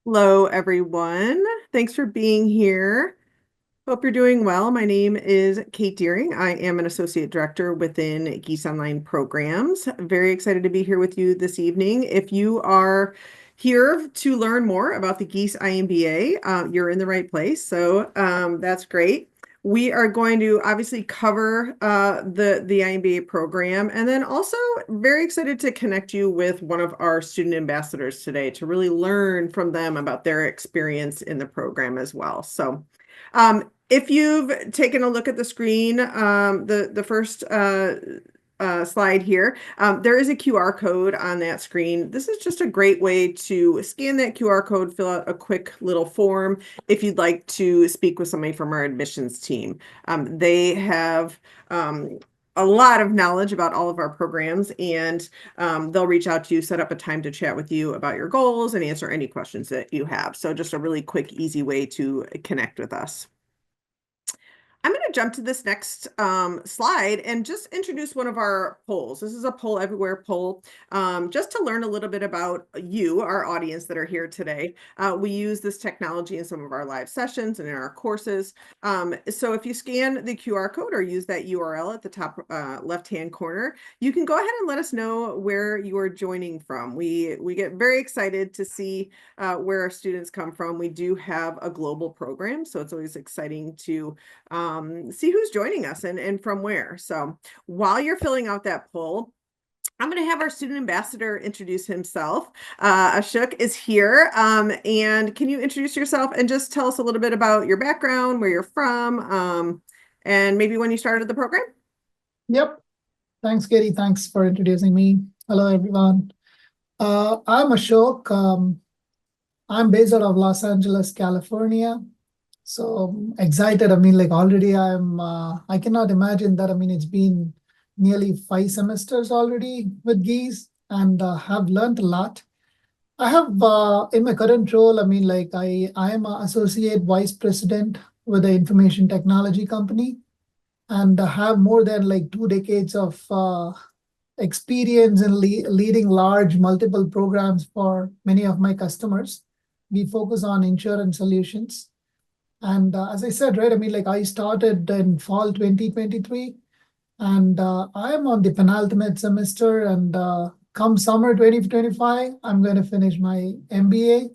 Hello, everyone. Thanks for being here. Hope you're doing well. My name is Kate Deering. I am an associate director within Geese Online Programs. Very excited to be here with you this evening. If you are here to learn more about the Geese iMBA, you're in the right place. So that's great. We are going to obviously cover the iMBA program, and then also very excited to connect you with one of our student ambassadors today to really learn from them about their experience in the program as well. So if you've taken a look at the screen, the first slide here, there is a QR code on that screen. This is just a great way to scan that QR code, fill out a quick little form if you'd like to speak with somebody from our admissions team. They have a lot of knowledge about all of our programs, and they'll reach out to you, set up a time to chat with you about your goals and answer any questions that you have. So just a really quick, easy way to connect with us. I'm going to jump to this next slide and just introduce one of our polls. This is a poll everywhere poll, just to learn a little bit about you, our audience that are here today. We use this technology in some of our live sessions and in our courses. So if you scan the QR code or use that URL at the top left-hand corner, you can go ahead and let us know where you are joining from. We get very excited to see where our students come from. We do have a global program, so it's always exciting to see who's joining us and from where. So while you're filling out that poll, I'm going to have our student ambassador introduce himself. Ashok is here. And can you introduce yourself and just tell us a little bit about your background, where you're from, and maybe when you started the program? Yep. Thanks, Katie. Thanks for introducing me. Hello, everyone. I'm Ashok. I'm based out of Los Angeles, California. So excited. I mean, like already I cannot imagine that. I mean, it's been nearly 5 semesters already with Geese and have learned a lot. I have in my current role, I mean, like I am an associate vice president with an information technology company and have more than like 2 decades of experience in leading large multiple programs for many of my customers. We focus on insurance solutions. And as I said, right, I mean, like I started in fall 2023, and I am on the penultimate semester. And come summer 2025, I'm going to finish my MBA.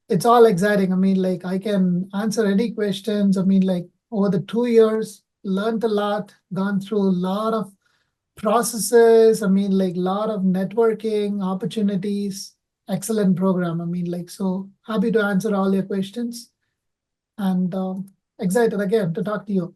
It's all exciting. I mean, like I can answer any questions. I mean, like over the 2 years, learned a lot, gone through a lot of processes. I mean, like a lot of networking opportunities. Excellent program. I mean, like, so happy to answer all your questions and excited again to talk to you.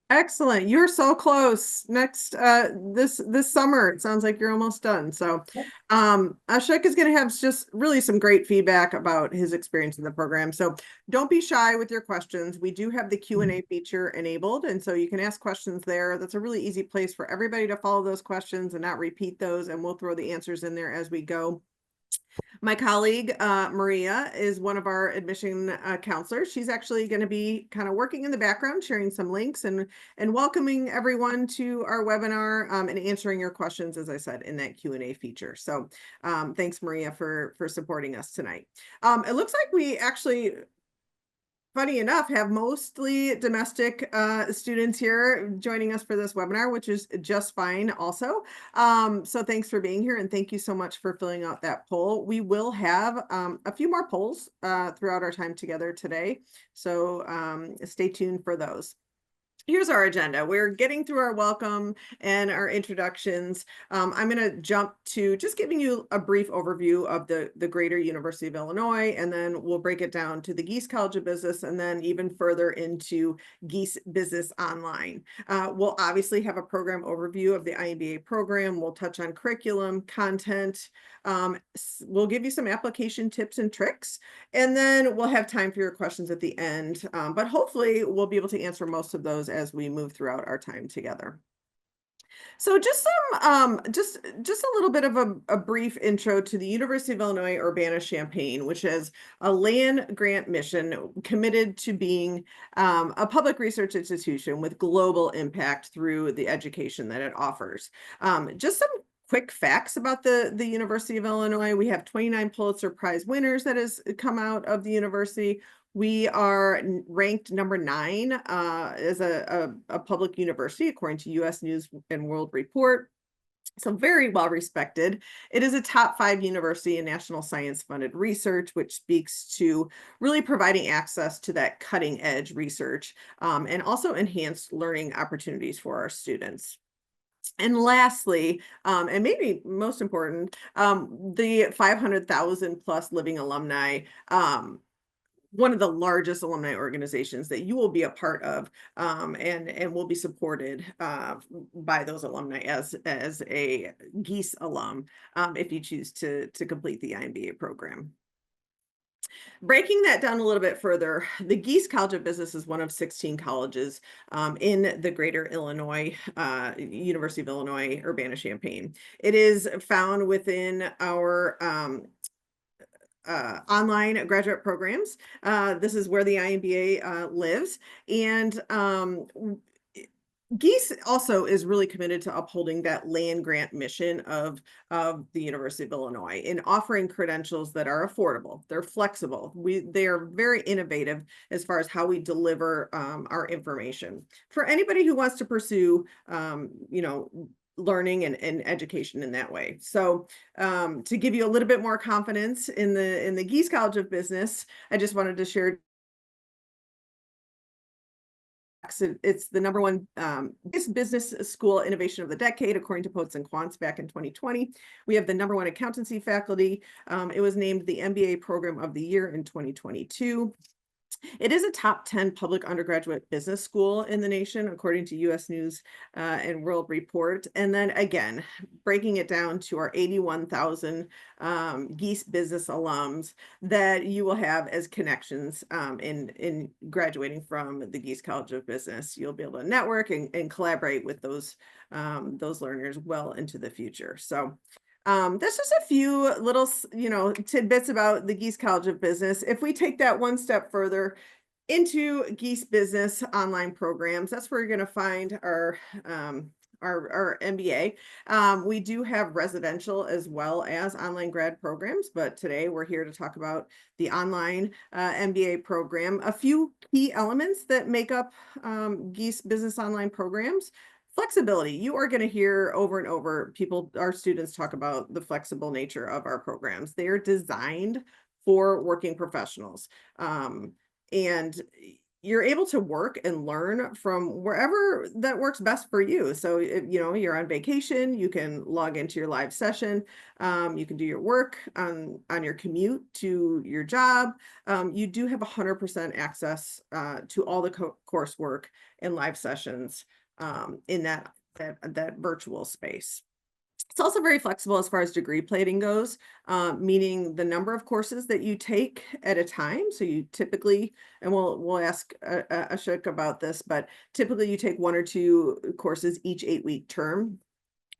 Excellent. You're so close. Next, this summer, it sounds like you're almost done. So, Ashok is going to have just really some great feedback about his experience in the program. So don't be shy with your questions. We do have the Q&A feature enabled, and so you can ask questions there. That's a really easy place for everybody to follow those questions and not repeat those, and we'll throw the answers in there as we go. My colleague, Maria, is one of our admission counselors. She's actually going to be kind of working in the background, sharing some links and welcoming everyone to our webinar and answering your questions, as I said, in that Q&A feature. So thanks, Maria, for supporting us tonight. It looks like we actually, funny enough, have mostly domestic students here joining us for this webinar, which is just fine also. So thanks for being here, and thank you so much for filling out that poll. We will have a few more polls throughout our time together today, so stay tuned for those. Here's our agenda. We're getting through our welcome and our introductions. I'm going to jump to just giving you a brief overview of the greater University of Illinois, and then we'll break it down to the Gies College of Business, and then even further into Gies Business Online. We'll obviously have a program overview of the iMBA program. We'll touch on curriculum, content. We'll give you some application tips and tricks, and then we'll have time for your questions at the end. But hopefully we'll be able to answer most of those as we move throughout our time together. So just some, just a little bit of a brief intro to the University of Illinois Urbana-Champaign, which is a land grant mission committed to being a public research institution with global impact through the education that it offers. Just some quick facts about the University of Illinois. We have 29 Pulitzer Prize winners that has come out of the university. We are ranked number 9 as a public university, according to U.S. News and World Report. So very well respected. It is a top 5 university in national science funded research, which speaks to really providing access to that cutting edge research and also enhanced learning opportunities for our students. And lastly, and maybe most important, the 500,000 plus living alumni, one of the largest alumni organizations that you will be a part of, and will be supported by those alumni as a Gies alum, if you choose to complete the iMBA program. Breaking that down a little bit further, the Gies College of Business is one of 16 colleges in the greater Illinois, University of Illinois Urbana-Champaign. It is found within our online graduate programs. This is where the iMBA lives. And Gies also is really committed to upholding that land grant mission of the University of Illinois in offering credentials that are affordable. They're flexible. They are very innovative as far as how we deliver our information. For anybody who wants to pursue, learning and education in that way. So to give you a little bit more confidence in the Gies College of Business, I just wanted to share. It's the number 1 business school innovation of the decade, according to Poets and Quants back in 2020. We have the number 1 accountancy faculty. It was named the MBA program of the year in 2022. It is a top 10 public undergraduate business school in the nation, according to U.S. News and World Report. And then again, breaking it down to our 81,000 Gies business alums that you will have as connections in graduating from the Gies College of Business. You'll be able to network and collaborate with those learners well into the future. So that's just a few little, tidbits about the Gies College of Business. If we take that one step further into Gies Business online programs, that's where you're going to find our MBA. We do have residential as well as online grad programs, but today we're here to talk about the online MBA program. A few key elements that make up Gies Business online programs. Flexibility. You are going to hear over and over our students talk about the flexible nature of our programs. They are designed for working professionals. And you're able to work and learn from wherever that works best for you. So if you're on vacation, you can log into your live session. You can do your work on your commute to your job. You do have 100% access to all the coursework and live sessions in that virtual space. It's also very flexible as far as degree plating goes, meaning the number of courses that you take at a time. So you typically, and we'll ask Ashok about this, but typically you take 1 or 2 courses each 8-week term.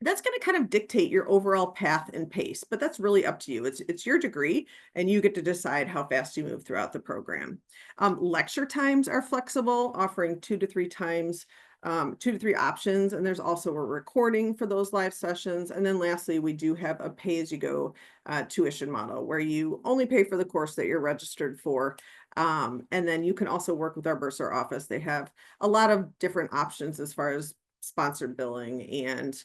That's going to kind of dictate your overall path and pace, but that's really up to you. It's your degree, and you get to decide how fast you move throughout the program. Lecture times are flexible, offering 2 to 3 times 2 to 3 options, and there's also a recording for those live sessions. And then lastly, we do have a pay-as-you-go tuition model where you only pay for the course that you're registered for. And then you can also work with our bursar office. They have a lot of different options as far as sponsored billing and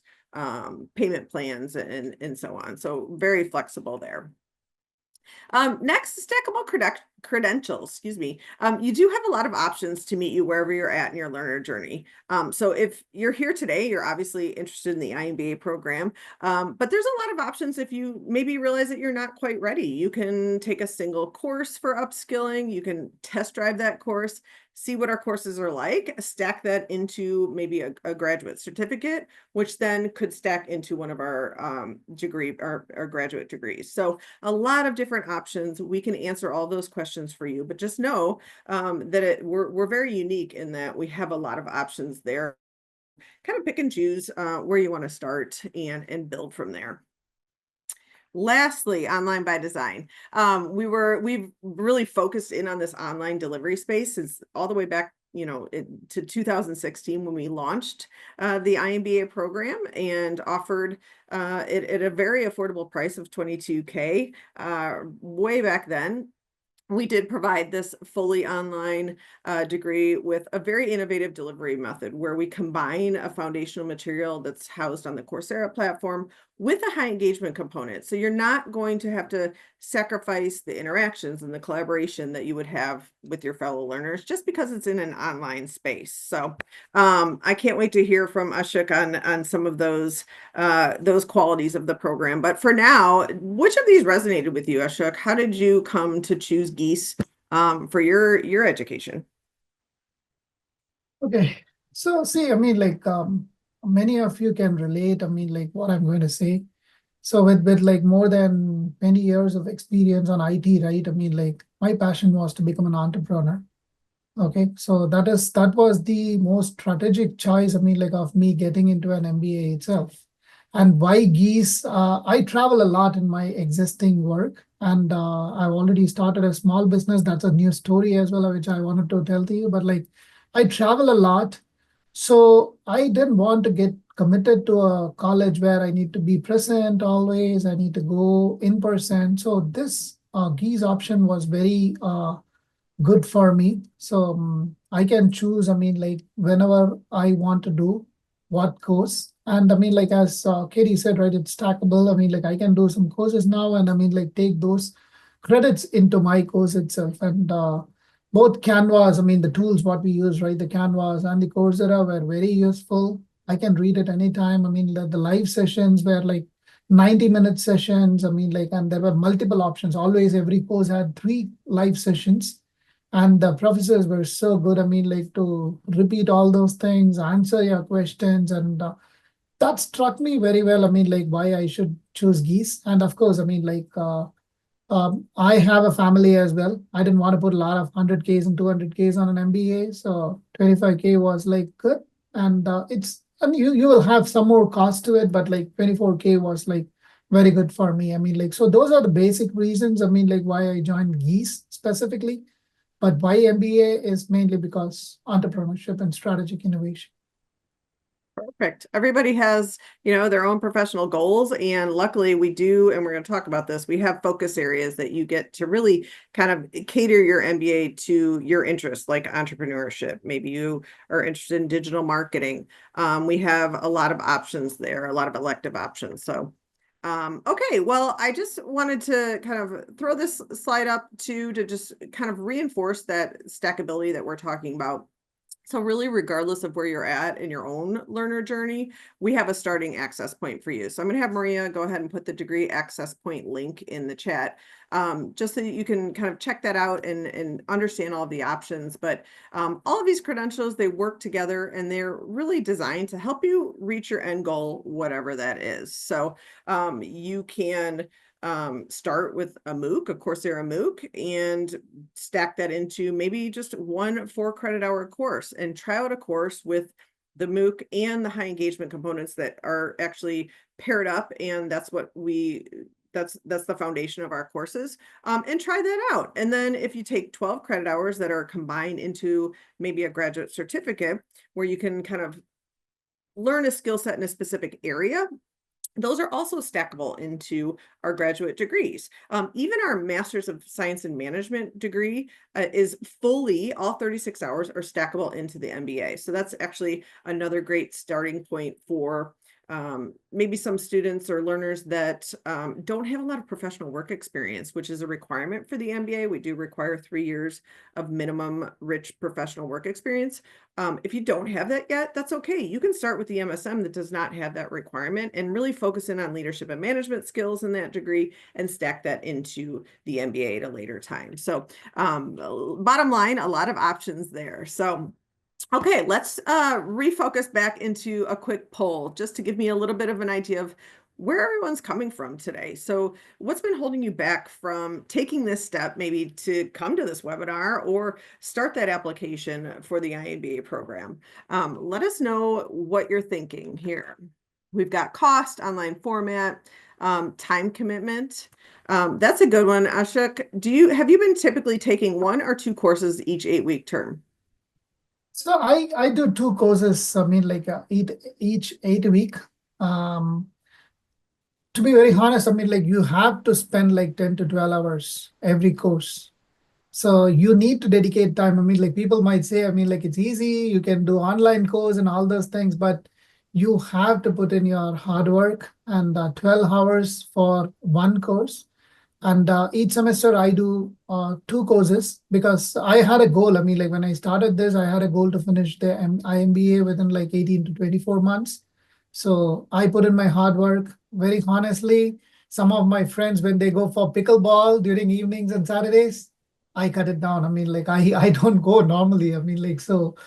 payment plans and so on. So very flexible there. Next, stackable credentials, excuse me. You do have a lot of options to meet you wherever you're at in your learner journey. So if you're here today, you're obviously interested in the iMBA program, but there's a lot of options if you maybe realize that you're not quite ready. You can take a single course for upskilling. You can test drive that course, see what our courses are like, stack that into maybe a graduate certificate, which then could stack into one of our our graduate degrees. So a lot of different options. We can answer all those questions for you, but just know that we're very unique in that we have a lot of options there. Kind of pick and choose where you want to start and build from there. Lastly, online by design. We've really focused in on this online delivery space since all the way back to 2016 when we launched the iMBA program and offered it at a very affordable price of $22K way back then. We did provide this fully online degree with a very innovative delivery method where we combine a foundational material that's housed on the Coursera platform with a high engagement component. So you're not going to have to sacrifice the interactions and the collaboration that you would have with your fellow learners just because it's in an online space. So I can't wait to hear from Ashok on some of those qualities of the program. But for now, which of these resonated with you, Ashok? How did you come to choose Gies for your education? Okay. So see, many of you can relate. What I'm going to say. So with like more than 20 years of experience on IT, right? My passion was to become an entrepreneur. Okay. So that was the most strategic choice, of me getting into an MBA itself. And why Geese? I travel a lot in my existing work, and I've already started a small business. That's a new story as well, which I wanted to tell to you. But like, I travel a lot, so I didn't want to get committed to a college where I need to be present always. I need to go in person. So this Geese option was very good for me. So I can choose, whenever I want to do what course. And as Katie said, right, it's stackable. I can do some courses now and take those credits into my course itself. And both Canvas, the tools what we use, right, the Canvas and the Coursera were very useful. I can read it anytime. The live sessions were like 90-minute sessions. And there were multiple options. Always every course had 3 live sessions. And the professors were so good. To repeat all those things, answer your questions. And that struck me very well. Why I should choose Geese. And of course, I have a family as well. I didn't want to put a lot of 100Ks and 200Ks on an MBA. So 25K was like good. And you will have some more cost to it, but like 24K was like very good for me. So those are the basic reasons. Why I joined Geese specifically. But why MBA is mainly because entrepreneurship and strategic innovation. Perfect. Everybody has, their own professional goals, and luckily we do, and we're going to talk about this. We have focus areas that you get to really kind of cater your MBA to your interests, like entrepreneurship. Maybe you are interested in digital marketing. We have a lot of options there, a lot of elective options. So, okay, well, I just wanted to kind of throw this slide up to just kind of reinforce that stackability that we're talking about. So really, regardless of where you're at in your own learner journey, we have a starting access point for you. So I'm going to have Maria go ahead and put the degree access point link in the chat, just so that you can kind of check that out and understand all of the options. But all of these credentials, they work together and they're really designed to help you reach your end goal, whatever that is. So you can start with a MOOC, a Coursera MOOC, and stack that into maybe just one 4-credit-hour course and try out a course with the MOOC and the high engagement components that are actually paired up. And that's what that's the foundation of our courses, and try that out. And then if you take 12 credit hours that are combined into maybe a graduate certificate where you can kind of learn a skill set in a specific area, those are also stackable into our graduate degrees. Even our Master's of Science in Management degree is fully, all 36 hours are stackable into the MBA. So that's actually another great starting point for maybe some students or learners that don't have a lot of professional work experience, which is a requirement for the MBA. We do require 3 years of minimum rich professional work experience. If you don't have that yet, that's okay. You can start with the MSM that does not have that requirement and really focus in on leadership and management skills in that degree and stack that into the MBA at a later time. So bottom line, a lot of options there. So okay, let's refocus back into a quick poll just to give me a little bit of an idea of where everyone's coming from today. So what's been holding you back from taking this step, maybe to come to this webinar or start that application for the iMBA program? Let us know what you're thinking here. We've got cost, online format, time commitment. That's a good one. Ashok, have you been typically taking 1 or 2 courses each 8-week term? So I do two courses. I mean, like each 8 week. Um, to be very honest, I mean, like you have to spend like 10 to 12 hours every course. So you need to dedicate time. I mean, like people might say, I mean, like it's easy, you can do online course and all those things, but you have to put in your hard work and 12 hours for one course. And each semester I do two courses because I had a goal. I mean, like when I started this, I had a goal to finish the iMBA within like 18 to 24 months. So I put in my hard work. Very honestly, some of my friends, when they go for pickleball during evenings and Saturdays, I cut it down. I mean, like I don't go normally. I mean, like so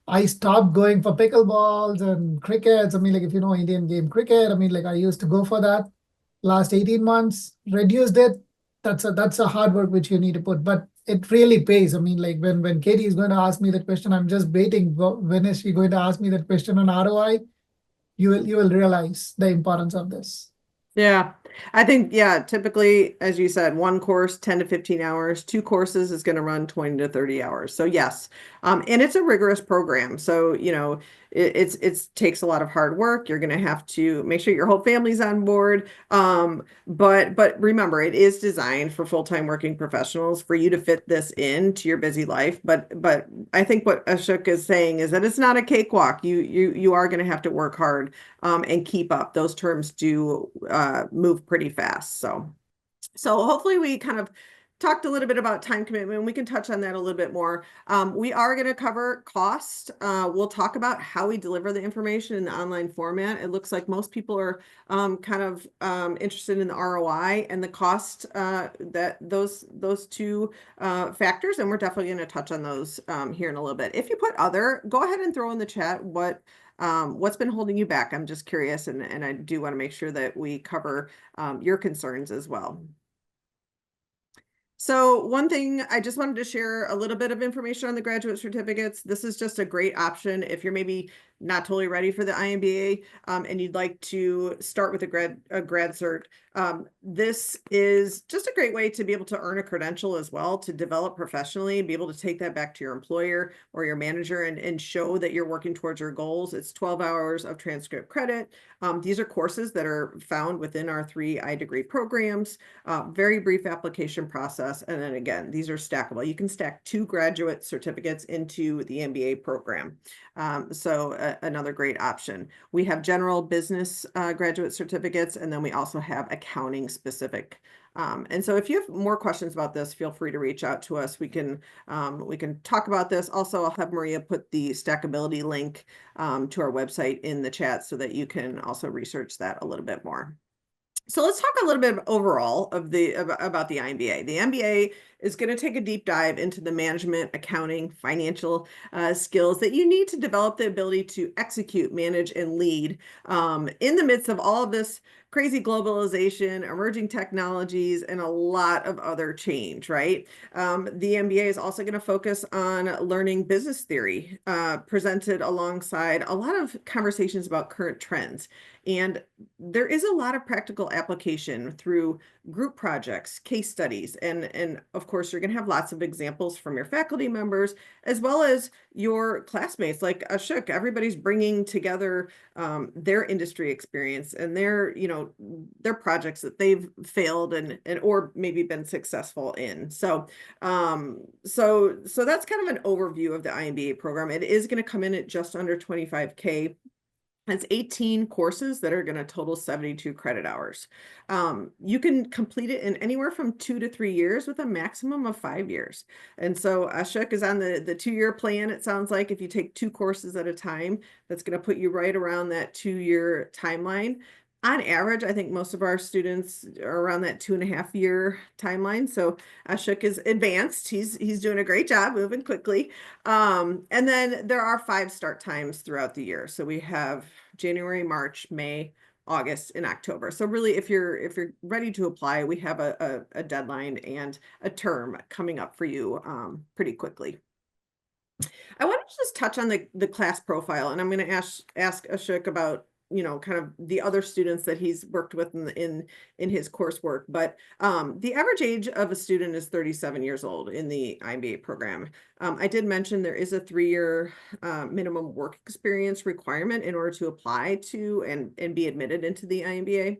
I stopped going for pickleballs and crickets. I mean, like if you know Indian game cricket, I mean, like I used to go for that last 18 months, reduced it. That's a hard work which you need to put, but it really pays. I mean, like when Katie is going to ask me that question, I'm just waiting. When is she going to ask me that question on ROI? You will realize the importance of this. Yeah, I think, yeah, typically, as you said, one course, 10 to 15 hours, two courses is going to run 20 to 30 hours. So yes, and it's a rigorous program. So, it's takes a lot of hard work. You're going to have to make sure your whole family's on board. But remember, it is designed for full-time working professionals for you to fit this into your busy life. But I think what Ashok is saying is that it's not a cakewalk. You are going to have to work hard and keep up. Those terms do move pretty fast. So hopefully we kind of talked a little bit about time commitment. We can touch on that a little bit more. We are going to cover cost. We'll talk about how we deliver the information in the online format. It looks like most people are kind of interested in the ROI and the cost, that those two factors, and we're definitely going to touch on those here in a little bit. If you put other, go ahead and throw in the chat what's been holding you back. I'm just curious, and I do want to make sure that we cover your concerns as well. So one thing I just wanted to share a little bit of information on the graduate certificates. This is just a great option if you're maybe not totally ready for the iMBA and you'd like to start with a grad cert. This is just a great way to be able to earn a credential as well, to develop professionally, be able to take that back to your employer or your manager and show that you're working towards your goals. It's 12 hours of transcript credit. These are courses that are found within our 3 iDegree programs. Very brief application process. And then again, these are stackable. You can stack 2 graduate certificates into the MBA program. So another great option. We have general business graduate certificates, and then we also have accounting specific. And so if you have more questions about this, feel free to reach out to us. We can talk about this. Also, I'll have Maria put the stackability link to our website in the chat so that you can also research that a little bit more. So let's talk a little bit overall about the iMBA. The MBA is going to take a deep dive into the management, accounting, financial skills that you need to develop the ability to execute, manage, and lead in the midst of all of this crazy globalization, emerging technologies, and a lot of other change, right? The MBA is also going to focus on learning business theory, presented alongside a lot of conversations about current trends. And there is a lot of practical application through group projects, case studies, and of course, you're going to have lots of examples from your faculty members, as well as your classmates like Ashok. Everybody's bringing together their industry experience and their projects that they've failed and or maybe been successful in. So that's kind of an overview of the iMBA program. It is going to come in at just under 25K. It's 18 courses that are going to total 72 credit hours. You can complete it in anywhere from 2 to 3 years with a maximum of 5 years. And so Ashok is on the 2-year plan. It sounds like if you take 2 courses at a time, that's going to put you right around that 2-year timeline. On average, I think most of our students are around that 2.5-year timeline. So Ashok is advanced. He's doing a great job moving quickly. And then there are 5 start times throughout the year. So we have January, March, May, August, and October. So really, if you're ready to apply, we have a deadline and a term coming up for you pretty quickly. I want to just touch on the class profile, and I'm going to ask Ashok about kind of the other students that he's worked with in his coursework. But the average age of a student is 37 years old in the iMBA program. I did mention there is a 3-year minimum work experience requirement in order to apply to and be admitted into the iMBA.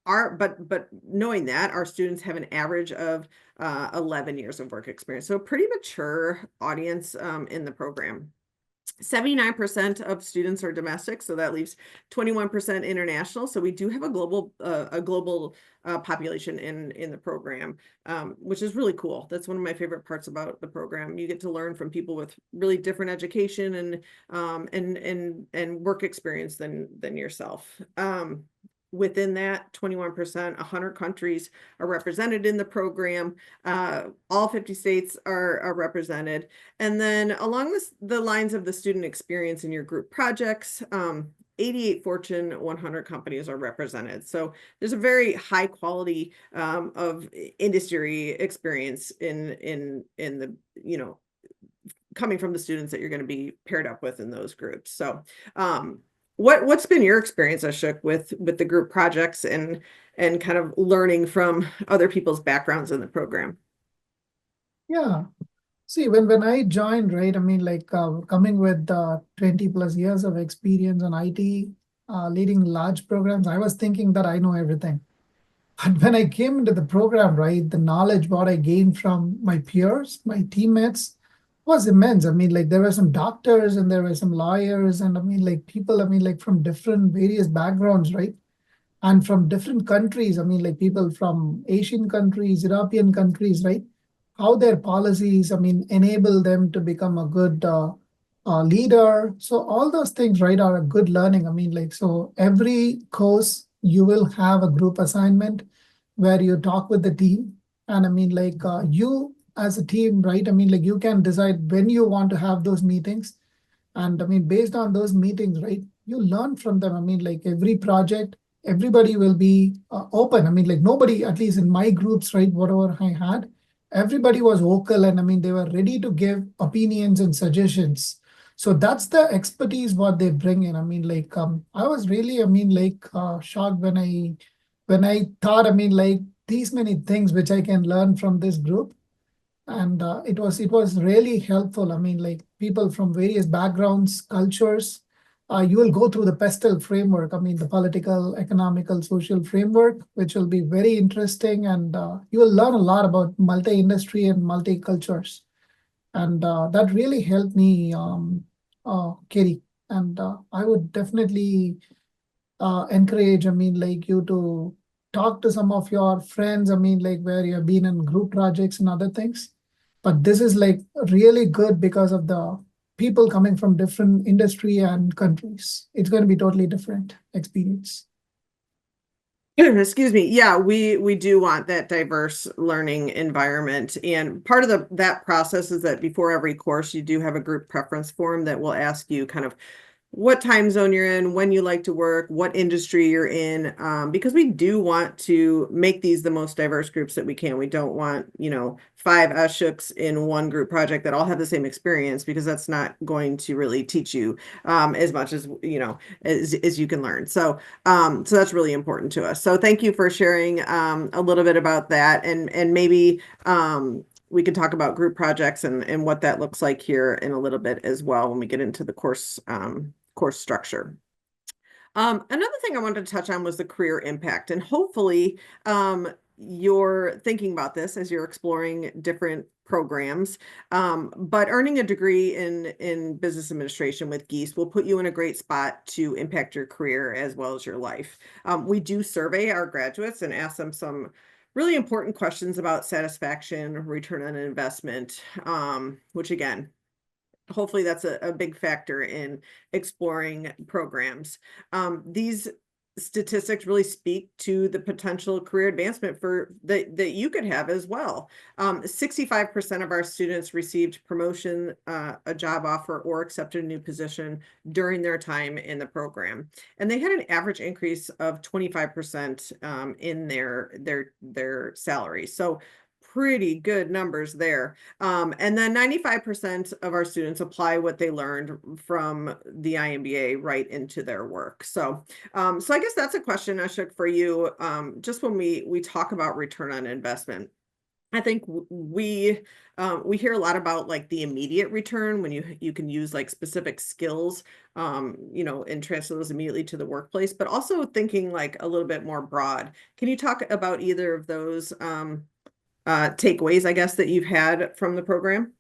But knowing that our students have an average of 11 years of work experience, so a pretty mature audience in the program. 79% of students are domestic, so that leaves 21% international. So we do have a global population in the program, which is really cool. That's one of my favorite parts about the program. You get to learn from people with really different education and work experience than yourself. Within that 21%, 100 countries are represented in the program. All 50 states are represented. And then along the lines of the student experience in your group projects, 88 Fortune 100 companies are represented. So there's a very high quality of industry experience in the, coming from the students that you're going to be paired up with in those groups. So what's been your experience, Ashok, with the group projects and kind of learning from other people's backgrounds in the program? Yeah. See, when I joined, right, I mean, coming with 20 plus years of experience on IT, leading large programs, I was thinking that I know everything. But when I came into the program, right, the knowledge what I gained from my peers, my teammates, was immense. I mean, there were some doctors and there were some lawyers, and I mean, people, I mean, from different various backgrounds, right? And from different countries. I mean, people from Asian countries, European countries, right? How their policies, I mean, enable them to become a good leader. So all those things, right, are a good learning. I mean, so every course you will have a group assignment where you talk with the team. And I mean, you as a team, right? I mean, you can decide when you want to have those meetings. And I mean, based on those meetings, right, you learn from them. I mean, every project, everybody will be open. I mean, nobody, at least in my groups, right, whatever I had, everybody was vocal, and I mean, they were ready to give opinions and suggestions. So that's the expertise what they bring in. I mean, I was really, I mean, shocked when I thought, I mean, these many things which I can learn from this group. And it was really helpful. I mean, people from various backgrounds, cultures. You will go through the PESTEL framework. I mean, the political, economical, social framework, which will be very interesting, and you will learn a lot about multi-industry and multi-cultures, and that really helped me, Katie. And I would definitely encourage, I mean, you to talk to some of your friends, I mean, where you have been in group projects and other things. But this is really good because of the people coming from different industry and countries. It's going to be totally different experience. Excuse me. Yeah, we do want that diverse learning environment. And part of that process is that before every course, you do have a group preference form that will ask you kind of what time zone you're in, when you like to work, what industry you're in, because we do want to make these the most diverse groups that we can. We don't want, 5 Ashooks in one group project that all have the same experience, because that's not going to really teach you as much as, as you can learn. So that's really important to us. So thank you for sharing a little bit about that, and maybe we can talk about group projects and what that looks like here in a little bit as well when we get into the course structure. Another thing I wanted to touch on was the career impact, and hopefully you're thinking about this as you're exploring different programs. But earning a degree in business administration with Gies will put you in a great spot to impact your career as well as your life. We do survey our graduates and ask them some really important questions about satisfaction, return on investment, which again, hopefully that's a big factor in exploring programs. These statistics really speak to the potential career advancement that you could have as well. 65% of our students received promotion, a job offer, or accepted a new position during their time in the program. And they had an average increase of 25% in their salary. So pretty good numbers there. And then 95% of our students apply what they learned from the iMBA right into their work. So I guess that's a question, Ashok, for you. Just when we talk about return on investment, I think we hear a lot about like the immediate return when you can use like specific skills, and transfer those immediately to the workplace, but also thinking like a little bit more broad. Can you talk about either of those takeaways, I guess, that you've had from the program?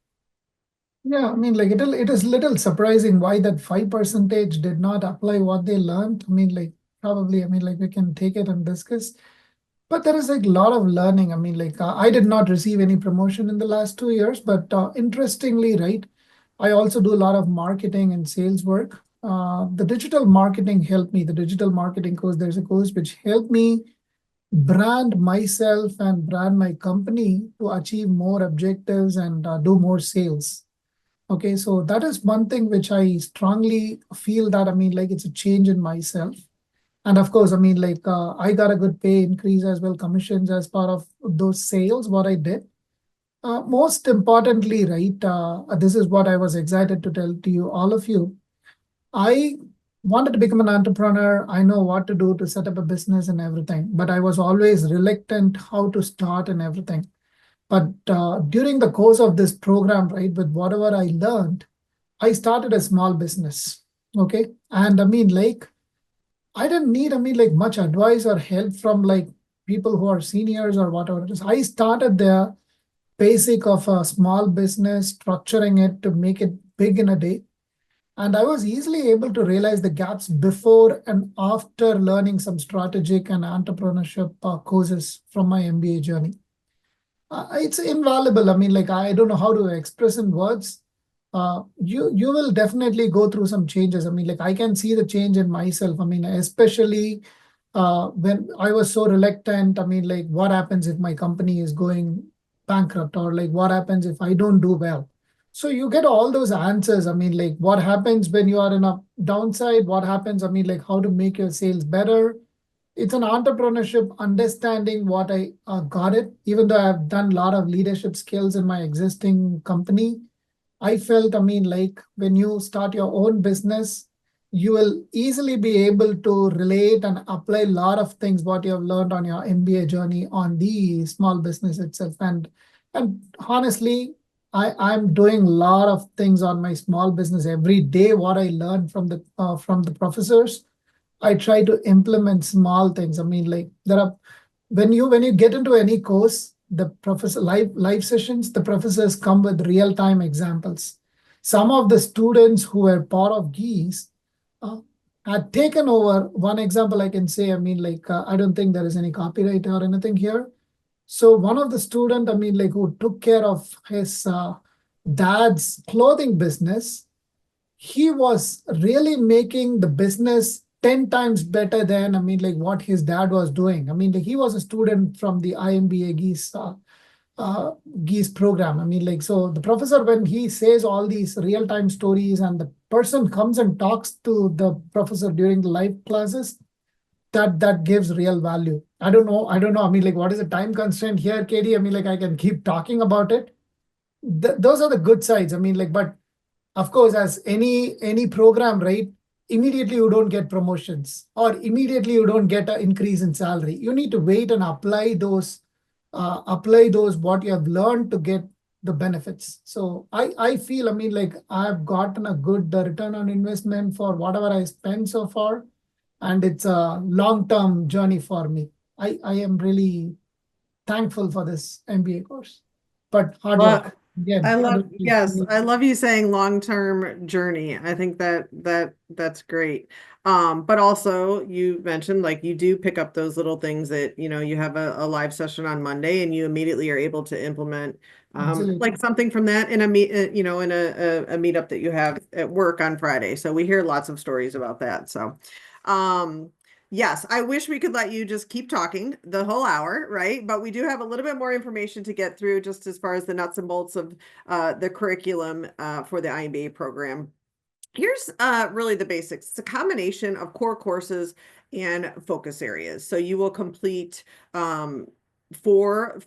Yeah, I mean, like it is little surprising why that 5% did not apply what they learned. I mean, like probably, I mean, like we can take it and discuss. But there is like a lot of learning. I mean, like I did not receive any promotion in the last 2 years, but interestingly, right, I also do a lot of marketing and sales work. The digital marketing helped me. The digital marketing course, there's a course which helped me brand myself and brand my company to achieve more objectives and do more sales. Okay, so that is one thing which I strongly feel that, I mean, like it's a change in myself. And of course, I mean, like I got a good pay increase as well, commissions as part of those sales, what I did. Most importantly, right, this is what I was excited to tell to you, all of you. I wanted to become an entrepreneur. I know what to do to set up a business and everything, but I was always reluctant how to start and everything. But during the course of this program, right, with whatever I learned, I started a small business. Okay. And I mean, like, I didn't need, I mean, like much advice or help from like people who are seniors or whatever it is. I started the basic of a small business, structuring it to make it big in a day. And I was easily able to realize the gaps before and after learning some strategic and entrepreneurship courses from my MBA journey. It's invaluable. I mean, like I don't know how to express in words. You will definitely go through some changes. I mean, like I can see the change in myself. I mean, especially when I was so reluctant. I mean, like what happens if my company is going bankrupt, or like what happens if I don't do well? So you get all those answers. I mean, like what happens when you are in a downside? What happens? I mean, like how to make your sales better. It's an entrepreneurship understanding what I got it. Even though I've done a lot of leadership skills in my existing company, I felt, I mean, like when you start your own business, you will easily be able to relate and apply a lot of things what you have learned on your MBA journey on the small business itself. And honestly, I'm doing a lot of things on my small business every day. What I learned from the professors, I try to implement small things. I mean, like there are when you get into any course, the professor live sessions, the professors come with real-time examples. Some of the students who were part of Gies uh, had taken over. One example I can say, I mean, like I don't think there is any copyright or anything here. So one of the student, I mean, like who took care of his dad's clothing business, he was really making the business 10 times better than, I mean, like what his dad was doing. I mean, like he was a student from the iMBA Gies program. I mean, like, so the professor, when he says all these real-time stories and the person comes and talks to the professor during the live classes, that gives real value. I don't know. I mean, like, what is the time constraint here, Katie? I mean, like, I can keep talking about it. Those are the good sides. I mean, like, but of course, as any program, right? Immediately you don't get promotions, or immediately you don't get an increase in salary. You need to wait and apply those what you have learned to get the benefits. So I feel, I mean, like I've gotten a good return on investment for whatever I spent so far, and it's a long-term journey for me. I am really thankful for this MBA course, but hard work. Well, Again, I love, hard work. yes, I love you saying long-term journey. I think that's great. But also you mentioned like you do pick up those little things that, you have a live session on Monday and you immediately are able to implement like Absolutely. something from that in a in a meetup that you have at work on Friday. So we hear lots of stories about that. So um yes, I wish we could let you just keep talking the whole hour, right? But we do have a little bit more information to get through just as far as the nuts and bolts of the curriculum for the iMBA program. Here's really the basics. It's a combination of core courses and focus areas. So you will complete four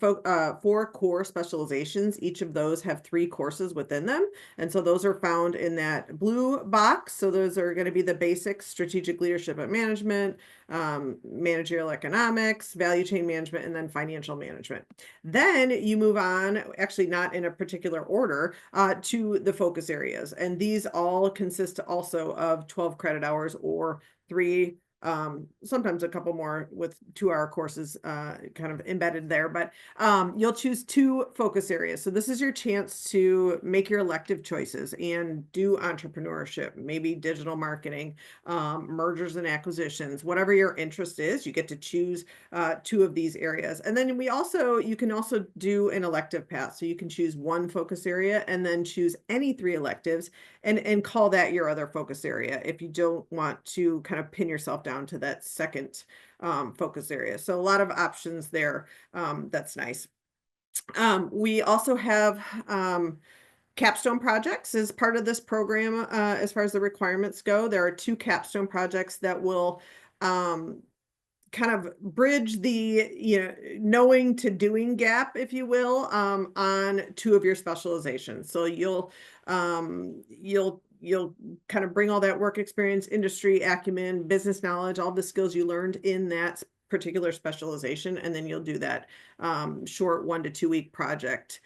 core specializations. Each of those have 3 courses within them. And so those are found in that blue box. So those are going to be the basics: strategic leadership and management, managerial economics, value chain management, and then financial management. Then you move on, actually not in a particular order, to the focus areas. And these all consist also of 12 credit hours or 3, sometimes a couple more with 2-hour courses kind of embedded there, but you'll choose 2 focus areas. So this is your chance to make your elective choices and do entrepreneurship, maybe digital marketing, mergers and acquisitions, whatever your interest is. You get to choose 2 of these areas. And then you can also do an elective path. So you can choose 1 focus area and then choose any 3 electives and call that your other focus area if you don't want to kind of pin yourself down to that second focus area. So a lot of options there. That's nice. We also have capstone projects as part of this program. As far as the requirements go, there are 2 capstone projects that will kind of bridge the knowing to doing gap, if you will, on 2 of your specializations. So you'll kind of bring all that work experience, industry acumen, business knowledge, all the skills you learned in that particular specialization, and then you'll do that short 1 to 2 week project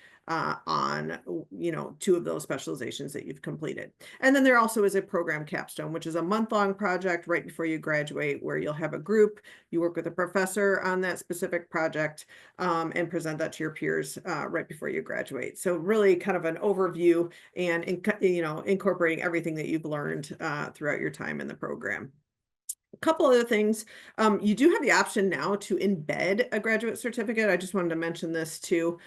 on 2 of those specializations that you've completed. And then there also is a program capstone, which is a month-long project right before you graduate, where you'll have a group, you work with a professor on that specific project, and present that to your peers right before you graduate. So really kind of an overview and incorporating everything that you've learned throughout your time in the program. A couple other things. You do have the option now to embed a graduate certificate. I just wanted to mention this too,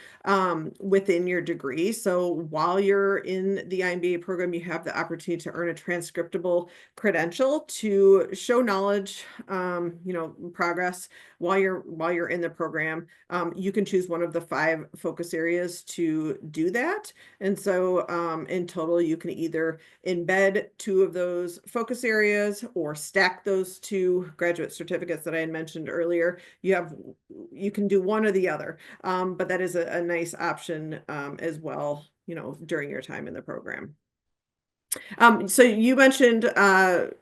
within your degree. So while you're in the iMBA program, you have the opportunity to earn a transcriptable credential to show knowledge, progress while you're in the program. You can choose one of the 5 focus areas to do that. And so in total, you can either embed 2 of those focus areas or stack those 2 graduate certificates that I had mentioned earlier. You can do one or the other, but that is a nice option as well, during your time in the program. So you mentioned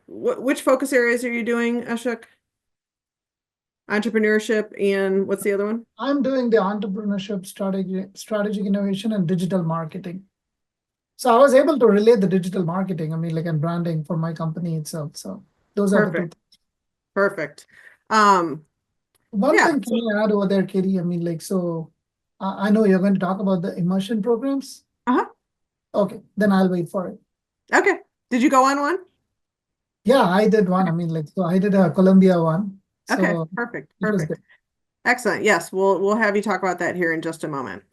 which focus areas are you doing, Ashok? Entrepreneurship, and what's the other one? I'm doing the entrepreneurship, strategic innovation, and digital marketing. So I was able to relate the digital marketing, and branding for my company itself. So those are the 2 Perfect. things. Perfect. One Yeah. thing can you add over there, Katie? So I know you're going to talk about the immersion programs. Uh-huh. Okay, then I'll wait for it. Okay. Did you go on one? Yeah, I did one. So I did a Columbia one. Okay. So Perfect. it was Perfect. good. Excellent. Yes, we'll have you talk about that here in just a moment.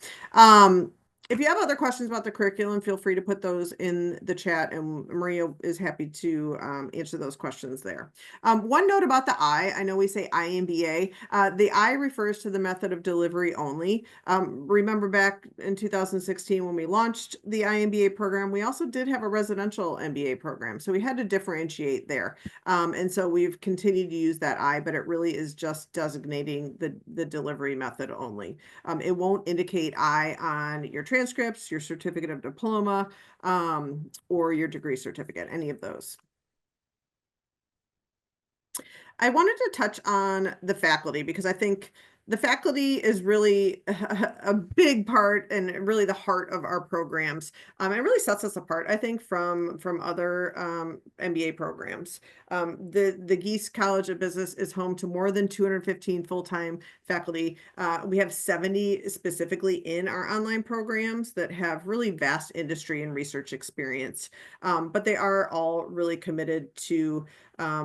If you have other questions about the curriculum, feel free to put those in the chat, and Maria is happy to answer those questions there. One note about the I know we say iMBA. The I refers to the method of delivery only. Remember back in 2016 when we launched the iMBA program, we also did have a residential MBA program. So we had to differentiate there. And so we've continued to use that I, but it really is just designating the delivery method only. It won't indicate I on your transcripts, your certificate of diploma, or your degree certificate, any of those. I wanted to touch on the faculty because I think the faculty is really a big part and really the heart of our programs. It really sets us apart, I think, from other MBA programs. The Gies College of Business is home to more than 215 full-time faculty. We have 70 specifically in our online programs that have really vast industry and research experience, but they are all really committed to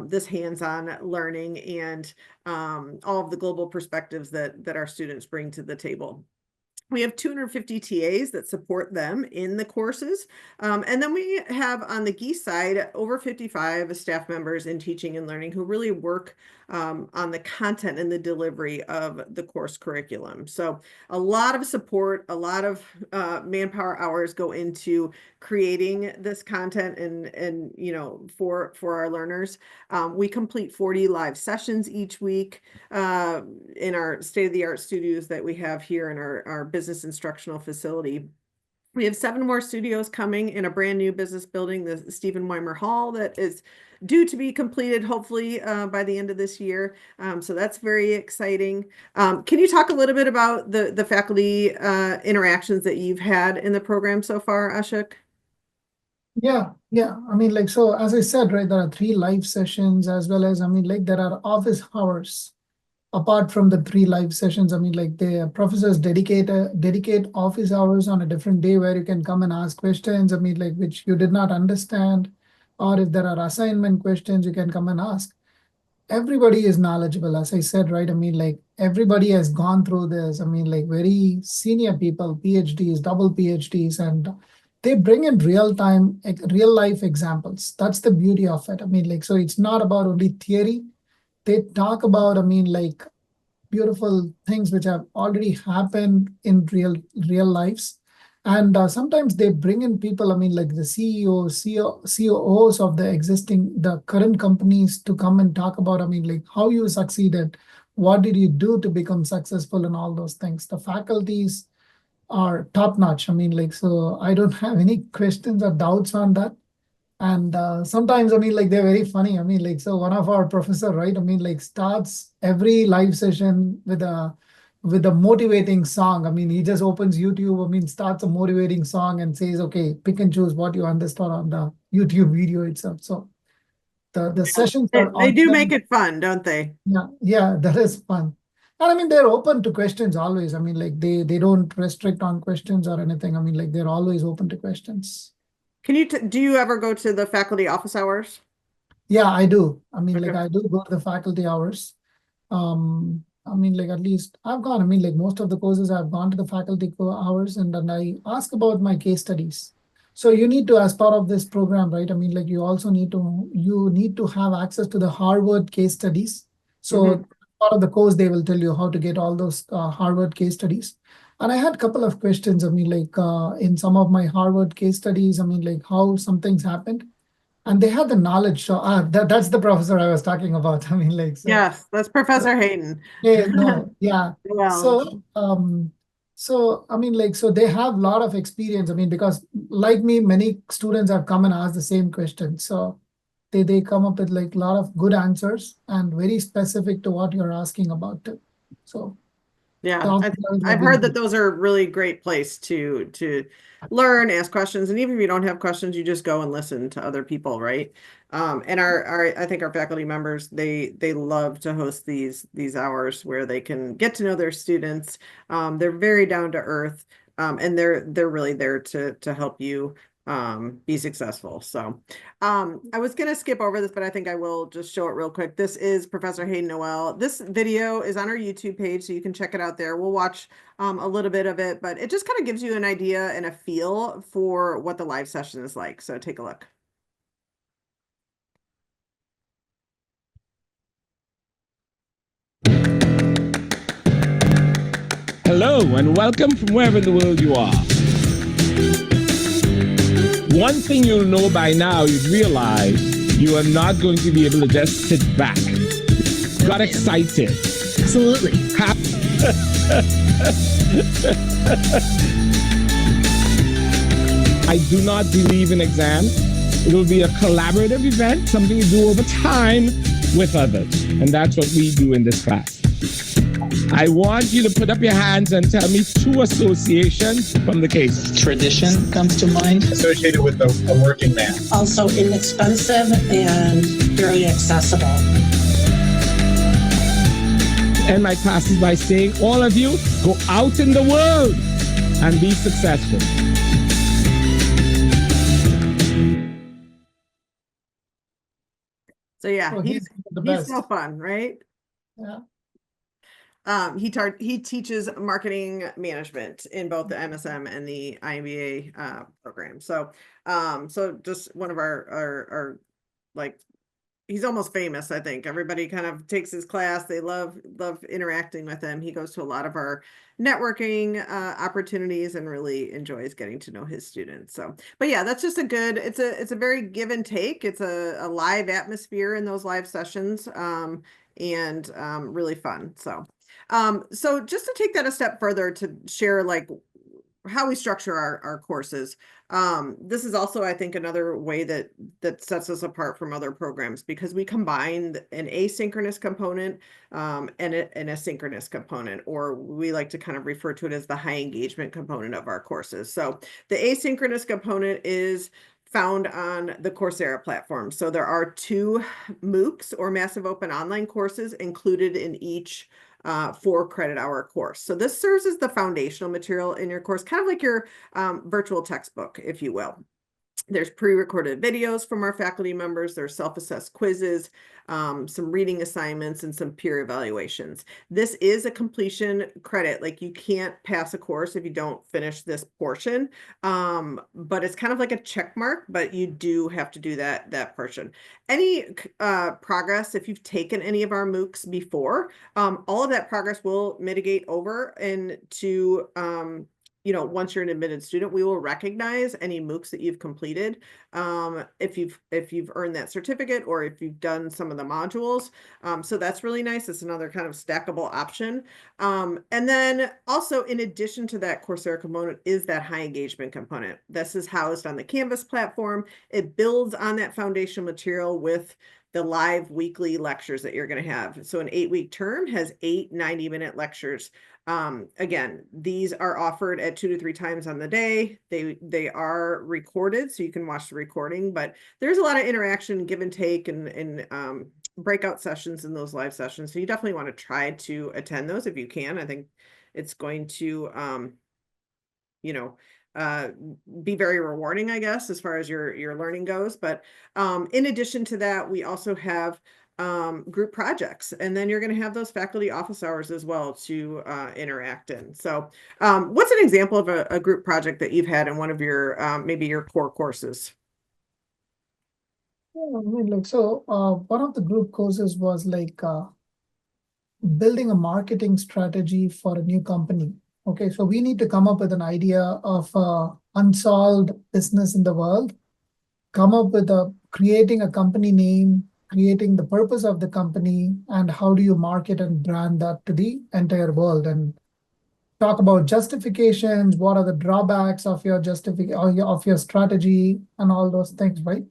this hands-on learning and all of the global perspectives that our students bring to the table. We have 250 TAs that support them in the courses. And then we have on the Gies side over 55 staff members in teaching and learning who really work on the content and the delivery of the course curriculum. So a lot of support, a lot of manpower hours go into creating this content and for our learners. We complete 40 live sessions each week in our state-of-the-art studios that we have here in our business instructional facility. We have 7 more studios coming in a brand new business building, the Stephen Weimer Hall, that is due to be completed hopefully by the end of this year. So that's very exciting. Can you talk a little bit about the faculty interactions that you've had in the program so far, Ashok? Yeah. I mean, like, so as I said, right, there are 3 live sessions as well as, I mean, like, there are office hours. Apart from the 3 live sessions, I mean, like the professors dedicate office hours on a different day where you can come and ask questions, I mean, like which you did not understand, or if there are assignment questions, you can come and ask. Everybody is knowledgeable, as I said, right? I mean, like everybody has gone through this. I mean, like very senior people, PhDs, double PhDs, and they bring in real life examples. That's the beauty of it. I mean, like, so it's not about only theory. They talk about, I mean, like beautiful things which have already happened in real lives. And sometimes they bring in people, I mean, like the COOs of the current companies to come and talk about, I mean, like how you succeeded, what did you do to become successful and all those things. The faculties are top notch. I mean, like, so I don't have any questions or doubts on that. And sometimes, I mean, like they're very funny. I mean, like, so one of our professor, right? I mean, like starts every live session with a motivating song. I mean, he just opens YouTube, I mean, starts a motivating song and says, okay, pick and choose what you understood on the YouTube video itself. So the sessions are They do online. make it fun, don't they? Yeah, that is fun. And I mean, they're open to questions always. I mean, like they don't restrict on questions or anything. I mean, like they're always open to questions. Do you ever go to the faculty office hours? Yeah, I do. I mean, like Okay. I do go to the faculty hours. I mean, like at least I've gone. I mean, like most of the courses I've gone to the hours, and then I ask about my case studies. So you need to, as part of this program, right? I mean, like you need to have access to the Harvard case studies. So part of the course, they will tell you how to get all those Harvard case studies. And I had a couple of questions. I mean, like in some of my Harvard case studies, I mean, like how some things happened and they have the knowledge. So that's the professor I was talking about. I mean, like so. Yes, that's Professor Hayden. Yeah, no, yeah. Well, So I mean, like so they have a lot of experience. I mean, because like me, many students have come and asked the same question. So they come up with like a lot of good answers and very specific to what you're asking about too. So the yeah, office hours have I've been heard that good. those are a really great place to learn, ask questions, and even if you don't have questions, you just go and listen to other people, right? And our I think our faculty members they love to host these hours where they can get to know their students. They're very down to earth, and they're really there to help you be successful. So I was gonna skip over this, but I think I will just show it real quick. This is Professor Hayden Noel. This video is on our YouTube page, so you can check it out there. We'll watch a little bit of it, but it just kind of gives you an idea and a feel for what the live session is like. So take a look. Hello and welcome from wherever in the world you are. One thing you'll know by now, you'd realize you are not going to be able to just sit back. Got excited. Absolutely. I do not believe in exams. It will be a collaborative event, something you do over time with others. And that's what we do in this class. I want you to put up your hands and tell me 2 associations from the case. Tradition comes to mind. Associated with a working man. Also inexpensive and very accessible. End my classes by saying, all of you, go out in the world and be successful. So yeah, Oh, he's the best. so fun, right? Yeah. He teaches marketing management in both the MSM and the iMBA program. So so just one of our like, he's almost famous, I think. Everybody kind of takes his class. They love interacting with him. He goes to a lot of our networking opportunities and really enjoys getting to know his students. So, but yeah, that's just it's a very give and take. It's a live atmosphere in those live sessions, and really fun. So just to take that a step further to share like how we structure our courses. This is also, I think, another way that sets us apart from other programs, because we combine an asynchronous component and an asynchronous component, or we like to kind of refer to it as the high engagement component of our courses. So the asynchronous component is found on the Coursera platform. So there are 2 MOOCs, or massive open online courses, included in each 4-credit hour course. So this serves as the foundational material in your course, kind of like your virtual textbook, if you will. There's pre-recorded videos from our faculty members. There's self-assessed quizzes, some reading assignments, and some peer evaluations. This is a completion credit. Like, you can't pass a course if you don't finish this portion. But it's kind of like a check mark, but you do have to do that portion. Any progress, if you've taken any of our MOOCs before, all of that progress will mitigate over into once you're an admitted student, we will recognize any MOOCs that you've completed, if you've earned that certificate, or if you've done some of the modules. So that's really nice. It's another kind of stackable option. And then also, in addition to that Coursera component, is that high engagement component. This is housed on the Canvas platform. It builds on that foundational material with the live weekly lectures that you're going to have. So an 8-week term has 8 90-minute lectures. Again, these are offered at 2 to 3 times on the day. They are recorded, so you can watch the recording, but there's a lot of interaction, give and take, and breakout sessions in those live sessions. So you definitely want to try to attend those if you can. I think it's going to, be very rewarding, I guess, as far as your learning goes. But in addition to that, we also have group projects, and then you're going to have those faculty office hours as well to interact in. So what's an example of a group project that you've had in one of your maybe your core courses? Yeah, I mean, one of the group courses was building a marketing strategy for a new company. Okay, so we need to come up with an idea of unsolved business in the world, come up with creating a company name, creating the purpose of the company, and how do you market and brand that to the entire world, and talk about justifications, what are the drawbacks of your of your strategy, and all those things, right?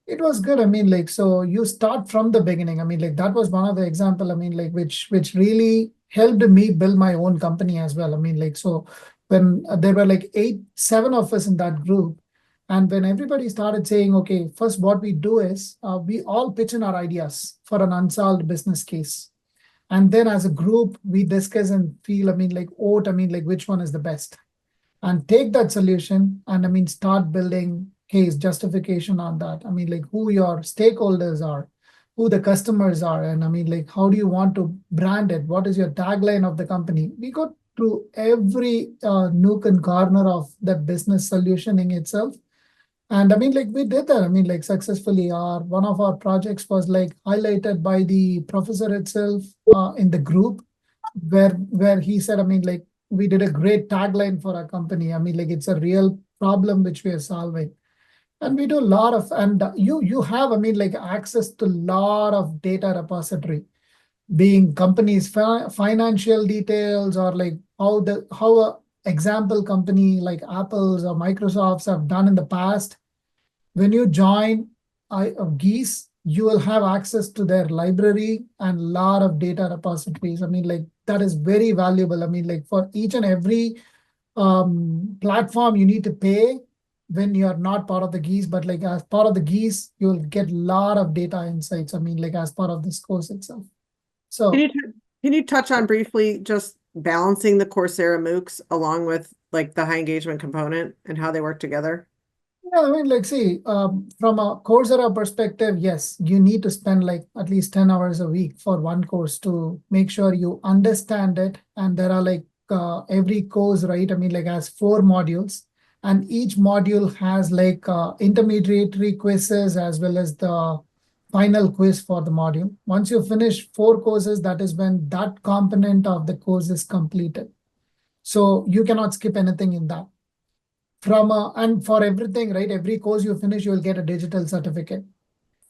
It was good. I mean, so you start from the beginning. I mean, that was one of the example, I mean, which really helped me build my own company as well. I mean, so when there were 7 of us in that group, and when everybody started saying, okay, first what we do is we all pitch in our ideas for an unsolved business case. And then as a group, we discuss and feel, vote, which one is the best. And take that solution and, start building case justification on that. I mean, who your stakeholders are, who the customers are, and how do you want to brand it? What is your tagline of the company? We go through every nook and corner of that business solutioning itself. And we did that, successfully. One of our projects was highlighted by the professor itself in the group, where he said, we did a great tagline for our company. It's a real problem which we are solving. And we do a lot of, and you have, access to a lot of data repository, being companies' financial details, or how a example company like Apple's or Microsoft's have done in the past. When you join Gies, you will have access to their library and a lot of data repositories. That is very valuable. For each and every platform, you need to pay when you are not part of the Gies, but as part of the Gies, you'll get a lot of data insights. As part of this course itself. So can you touch on briefly just balancing the Coursera MOOCs along with the high engagement component and how they work together? Yeah, I mean, like, see, from a Coursera perspective, yes, you need to spend like at least 10 hours a week for one course to make sure you understand it. And there are like every course, right? I mean, like has 4 modules, and each module has like intermediary quizzes as well as the final quiz for the module. Once you finish 4 courses, that is when that component of the course is completed. So you cannot skip anything in that. And for everything, right? Every course you finish, you'll get a digital certificate.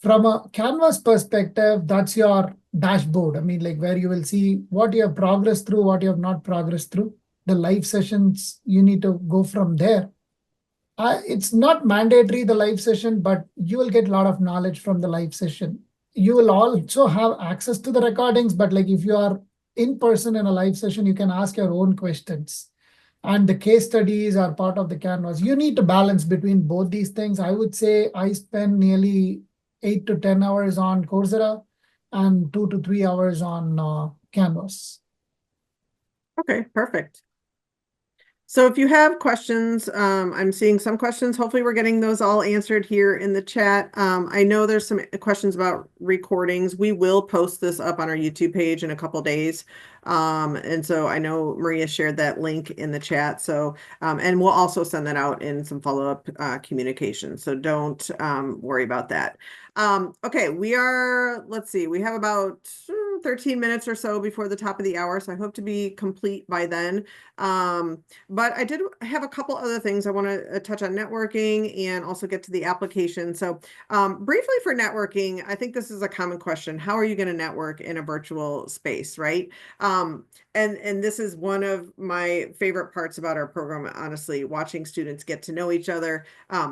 From a Canvas perspective, that's your dashboard. I mean, like where you will see what you have progressed through, what you have not progressed through. The live sessions, you need to go from there. It's not mandatory, the live session, but you will get a lot of knowledge from the live session. You will also have access to the recordings, but like if you are in person in a live session, you can ask your own questions. And the case studies are part of the Canvas. You need to balance between both these things. I would say I spend nearly 8 to 10 hours on Coursera and 2 to 3 hours on Canvas. Okay, perfect. So if you have questions, I'm seeing some questions. Hopefully we're getting those all answered here in the chat. I know there's some questions about recordings. We will post this up on our YouTube page in a couple days. And so I know Maria shared that link in the chat. So, and we'll also send that out in some follow-up communication. So don't worry about that. Okay, let's see, we have about 13 minutes or so before the top of the hour. So I hope to be complete by then. But I did have a couple other things I want to touch on networking and also get to the application. So briefly for networking, I think this is a common question. How are you going to network in a virtual space, right? And this is one of my favorite parts about our program, honestly, watching students get to know each other,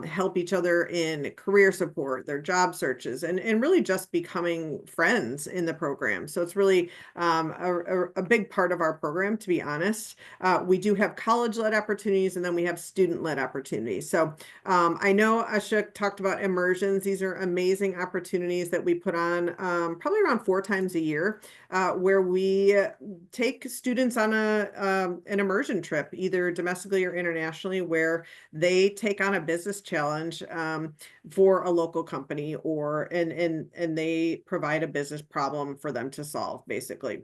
help each other in career support, their job searches, and really just becoming friends in the program. So it's really a big part of our program, to be honest. We do have college-led opportunities, and then we have student-led opportunities. So I know Ashok talked about immersions. These are amazing opportunities that we put on probably around 4 times a year, where we take students on an immersion trip, either domestically or internationally, where they take on a business challenge for a local company, and they provide a business problem for them to solve, basically.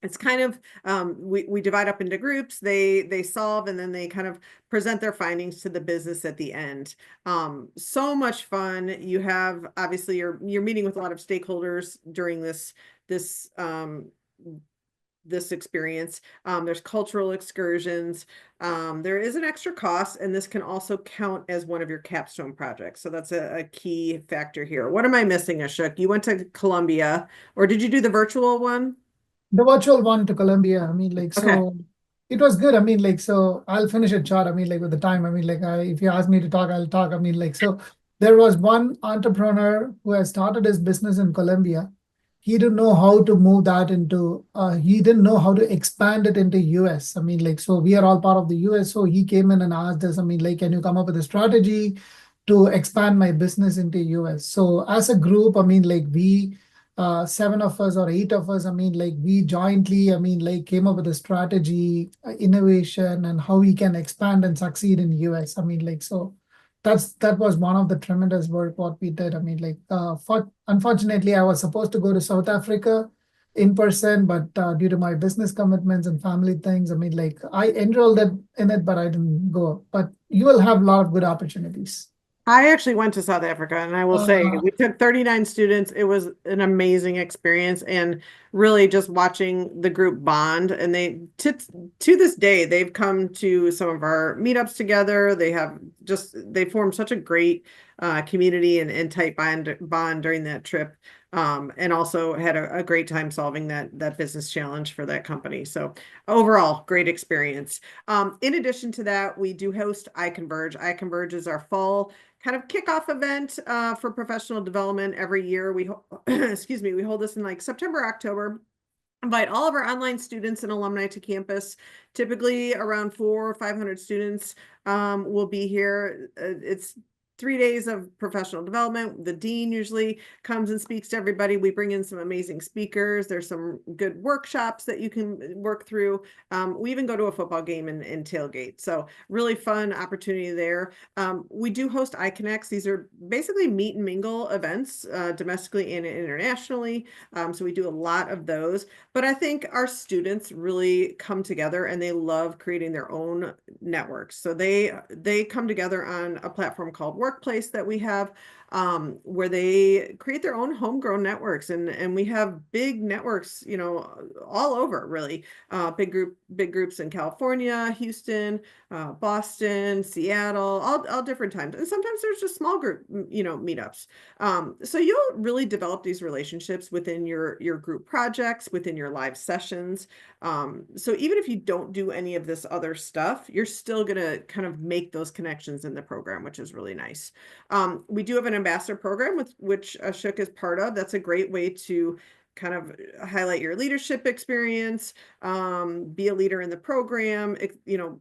It's kind of we divide up into groups, they solve, and then they kind of present their findings to the business at the end. So much fun. You have, obviously, you're meeting with a lot of stakeholders during this experience. There's cultural excursions. There is an extra cost, and this can also count as one of your capstone projects. So that's a key factor here. What am I missing, Ashok? You went to Columbia, or did you do the virtual one? The virtual one to Columbia. I mean, like, so Okay. it was good. I mean, like, so I'll finish it short. I mean, like with the time, I mean, like, if you ask me to talk, I'll talk. I mean, like, so there was one entrepreneur who has started his business in Colombia. He didn't know how to move that into, he didn't know how to expand it into US. I mean, like, so we are all part of the US. So he came in and asked us, I mean, like, can you come up with a strategy to expand my business into US? So as a group, I mean, like we, 7 of us or 8 of us, I mean, like we jointly, I mean, like came up with a strategy, innovation, and how we can expand and succeed in US. I mean, like, so that was one of the tremendous work what we did. I mean, like, unfortunately, I was supposed to go to South Africa in person, but due to my business commitments and family things, I mean, like I enrolled in it, but I didn't go. But you will have a lot of good opportunities. I actually went to South Africa, and I will say we took 39 students. It was an amazing experience, and really just watching the group bond. And they, to this day, they've come to some of our meetups together. They formed such a great community and tight bond during that trip. And also had a great time solving that business challenge for that company. So overall, great experience. In addition to that, we do host iConverge. iConverge is our fall kind of kickoff event for professional development every year. We excuse me, we hold this in like September, October. Invite all of our online students and alumni to campus. Typically around 400 or 500 students will be here. It's 3 days of professional development. The dean usually comes and speaks to everybody. We bring in some amazing speakers. There's some good workshops that you can work through. We even go to a football game and tailgate. So really fun opportunity there. We do host iConnects. These are basically meet and mingle events domestically and internationally. So we do a lot of those. But I think our students really come together and they love creating their own networks. So they come together on a platform called Workplace that we have, where they create their own homegrown networks, and we have big networks, all over really. Big groups in California, Houston, Boston, Seattle, all different times, and sometimes there's just small group, meetups. So you'll really develop these relationships within your group projects, within your live sessions. So even if you don't do any of this other stuff, you're still gonna kind of make those connections in the program, which is really nice. We do have an ambassador program with which Ashok is part of. That's a great way to kind of highlight your leadership experience, be a leader in the program,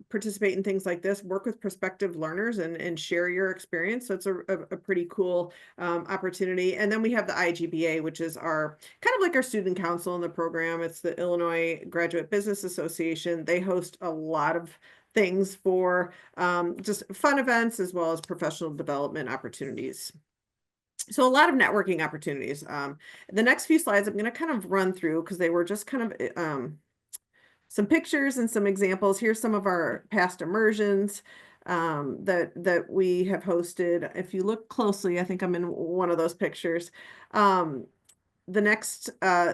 participate in things like this, work with prospective learners and share your experience. So it's a pretty cool opportunity. And then we have the iGBA, which is our kind of like our student council in the program. It's the Illinois Graduate Business Association. They host a lot of things for just fun events as well as professional development opportunities. So a lot of networking opportunities. The next few slides I'm going to kind of run through because they were just kind of some pictures and some examples. Here's some of our past immersions that we have hosted. If you look closely, I think I'm in one of those pictures. The next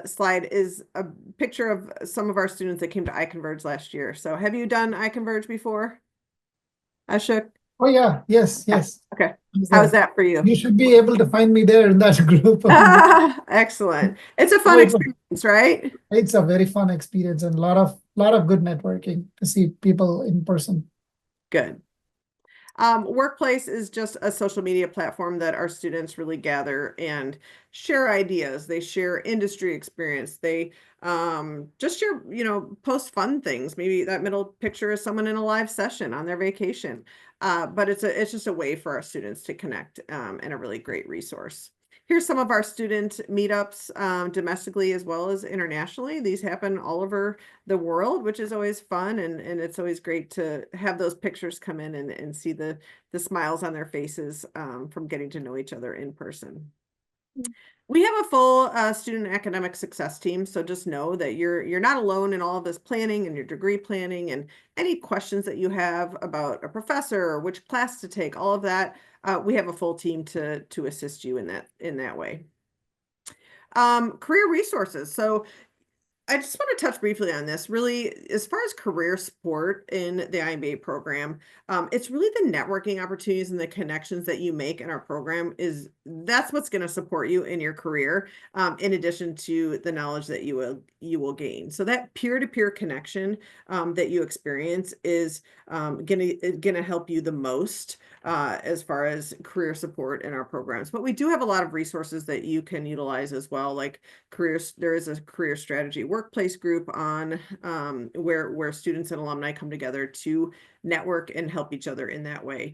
slide is a picture of some of our students that came to iConverge last year. So have you done iConverge before, Ashok? Oh yeah, yes. Okay. How's that for you? You should be able to find me there in that group. Excellent. It's a fun experience, right? It's a very fun experience and a lot of good networking to see people in person. Good. Workplace is just a social media platform that our students really gather and share ideas. They share industry experience. They just share, post fun things. Maybe that middle picture is someone in a live session on their vacation. But it's just a way for our students to connect and a really great resource. Here's some of our student meetups domestically as well as internationally. These happen all over the world, which is always fun. And it's always great to have those pictures come in and see the smiles on their faces from getting to know each other in person. We have a full student academic success team, so just know that you're not alone in all of this planning and your degree planning and any questions that you have about a professor or which class to take, all of that. We have a full team to assist you in that way. Career resources. So I just want to touch briefly on this. Really, as far as career support in the iMBA program, it's really the networking opportunities and the connections that you make in our program that's what's going to support you in your career, in addition to the knowledge that you will gain. So that peer-to-peer connection that you experience is gonna help you the most as far as career support in our programs. But we do have a lot of resources that you can utilize as well, like there is a career strategy workplace group on where students and alumni come together to network and help each other in that way.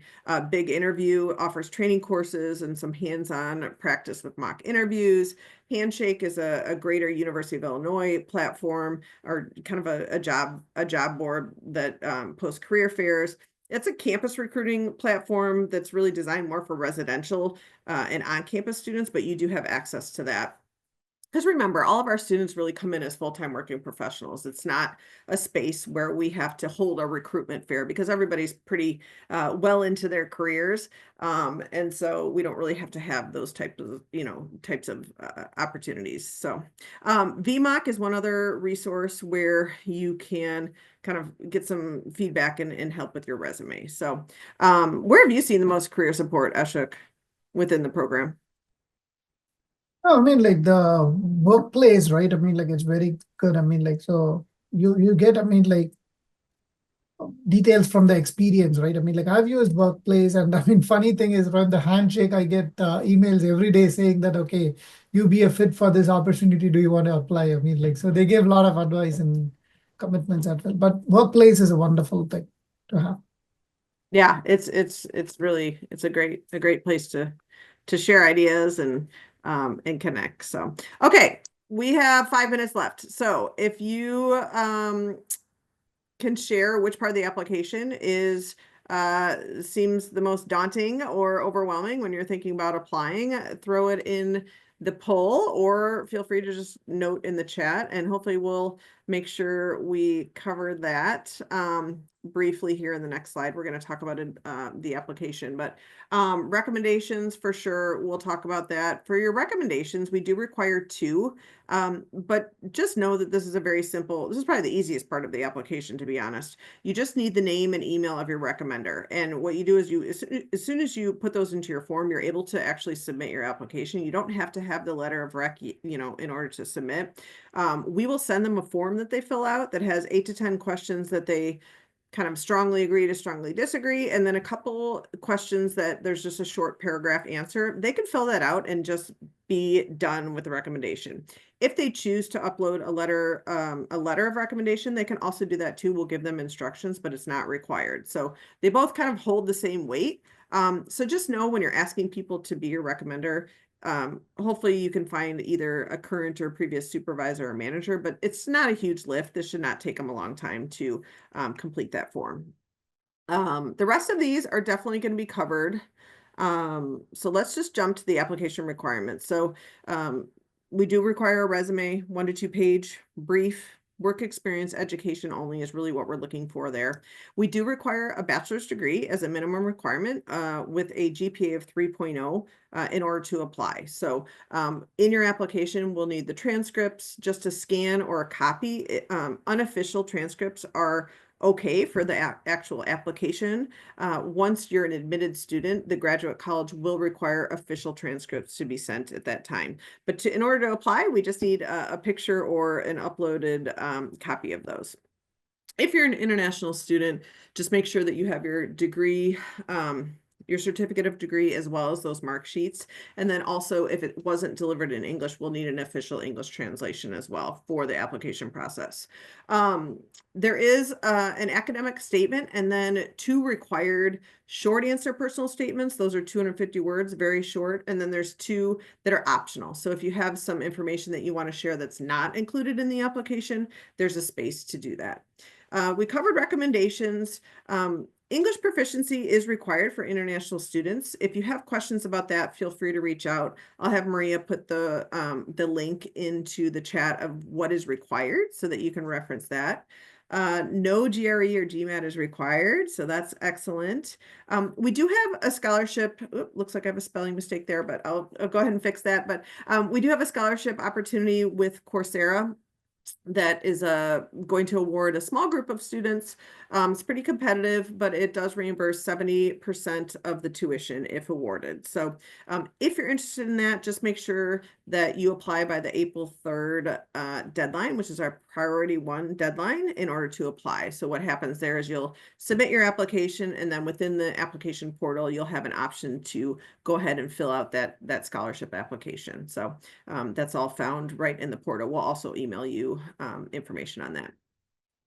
Big Interview offers training courses and some hands-on practice with mock interviews. Handshake is a greater University of Illinois platform, or kind of a job board that posts career fairs. It's a campus recruiting platform that's really designed more for residential and on-campus students, but you do have access to that. Because remember, all of our students really come in as full-time working professionals. It's not a space where we have to hold a recruitment fair because everybody's pretty well into their careers. And so we don't really have to have those types of opportunities. So VMOC is one other resource where you can kind of get some feedback and help with your resume. So where have you seen the most career support, Ashok, within the program? Oh, I mean, like the workplace, right? I mean, like it's very good. I mean, like, so you get, I mean, like details from the experience, right? I mean, like I've used workplace, and I mean, funny thing is from the handshake, I get emails every day saying that, okay, you be a fit for this opportunity. Do you want to apply? I mean, like, so they give a lot of advice and commitments as well. But workplace is a wonderful thing to have. Yeah, it's really, it's a great place to share ideas and connect. So, okay, we have 5 minutes left. So if you can share which part of the application is seems the most daunting or overwhelming when you're thinking about applying, throw it in the poll or feel free to just note in the chat, and hopefully we'll make sure we cover that briefly here in the next slide. We're going to talk about the application, but recommendations for sure, we'll talk about that. For your recommendations, we do require 2. But just know that this is a very simple, this is probably the easiest part of the application, to be honest. You just need the name and email of your recommender. And what you do is as soon as you put those into your form, you're able to actually submit your application. You don't have to have the letter of rec, in order to submit. We will send them a form that they fill out that has 8 to 10 questions that they kind of strongly agree to strongly disagree, and then a couple questions that there's just a short paragraph answer. They can fill that out and just be done with the recommendation. If they choose to upload a letter of recommendation, they can also do that too. We'll give them instructions, but it's not required. So they both kind of hold the same weight. So just know when you're asking people to be your recommender, hopefully you can find either a current or previous supervisor or manager, but it's not a huge lift. This should not take them a long time to complete that form. The rest of these are definitely going to be covered. So let's just jump to the application requirements. So we do require a resume, 1 to 2 page, brief. Work experience, education only is really what we're looking for there. We do require a bachelor's degree as a minimum requirement with a GPA of 3.0 in order to apply. So in your application, we'll need the transcripts, just a scan or a copy. Unofficial transcripts are okay for the actual application. Once you're an admitted student, the graduate college will require official transcripts to be sent at that time. But in order to apply, we just need a picture or an uploaded copy of those. If you're an international student, just make sure that you have your degree, your certificate of degree, as well as those mark sheets. And then also, if it wasn't delivered in English, we'll need an official English translation as well for the application process. There is an academic statement and then 2 required short answer personal statements. Those are 250 words, very short. And then there's 2 that are optional. So if you have some information that you want to share that's not included in the application, there's a space to do that. We covered recommendations. English proficiency is required for international students. If you have questions about that, feel free to reach out. I'll have Maria put the link into the chat of what is required so that you can reference that. No GRE or GMAT is required, so that's excellent. We do have a scholarship. Looks like I have a spelling mistake there, but I'll go ahead and fix that. But we do have a scholarship opportunity with Coursera that is going to award a small group of students. It's pretty competitive, but it does reimburse 70% of the tuition if awarded. So if you're interested in that, just make sure that you apply by the April 3rd deadline, which is our priority 1 deadline in order to apply. So what happens there is you'll submit your application, and then within the application portal, you'll have an option to go ahead and fill out that scholarship application. So that's all found right in the portal. We'll also email you information on that.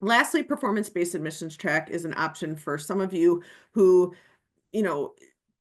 Lastly, performance-based admissions track is an option for some of you who,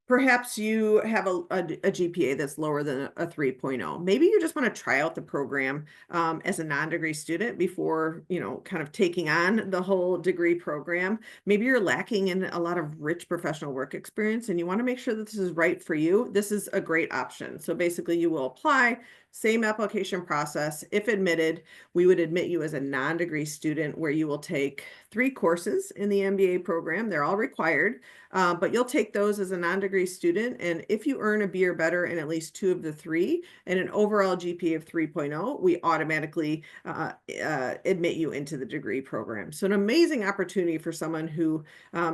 perhaps you have a GPA that's lower than a 3.0. Maybe you just want to try out the program as a non-degree student before, kind of taking on the whole degree program. Maybe you're lacking in a lot of rich professional work experience and you want to make sure that this is right for you. This is a great option. So basically you will apply, same application process. If admitted, we would admit you as a non-degree student where you will take 3 courses in the MBA program. They're all required, but you'll take those as a non-degree student. And if you earn a B or better in at least 2 of the 3 and an overall GPA of 3.0, we automatically admit you into the degree program. So an amazing opportunity for someone who,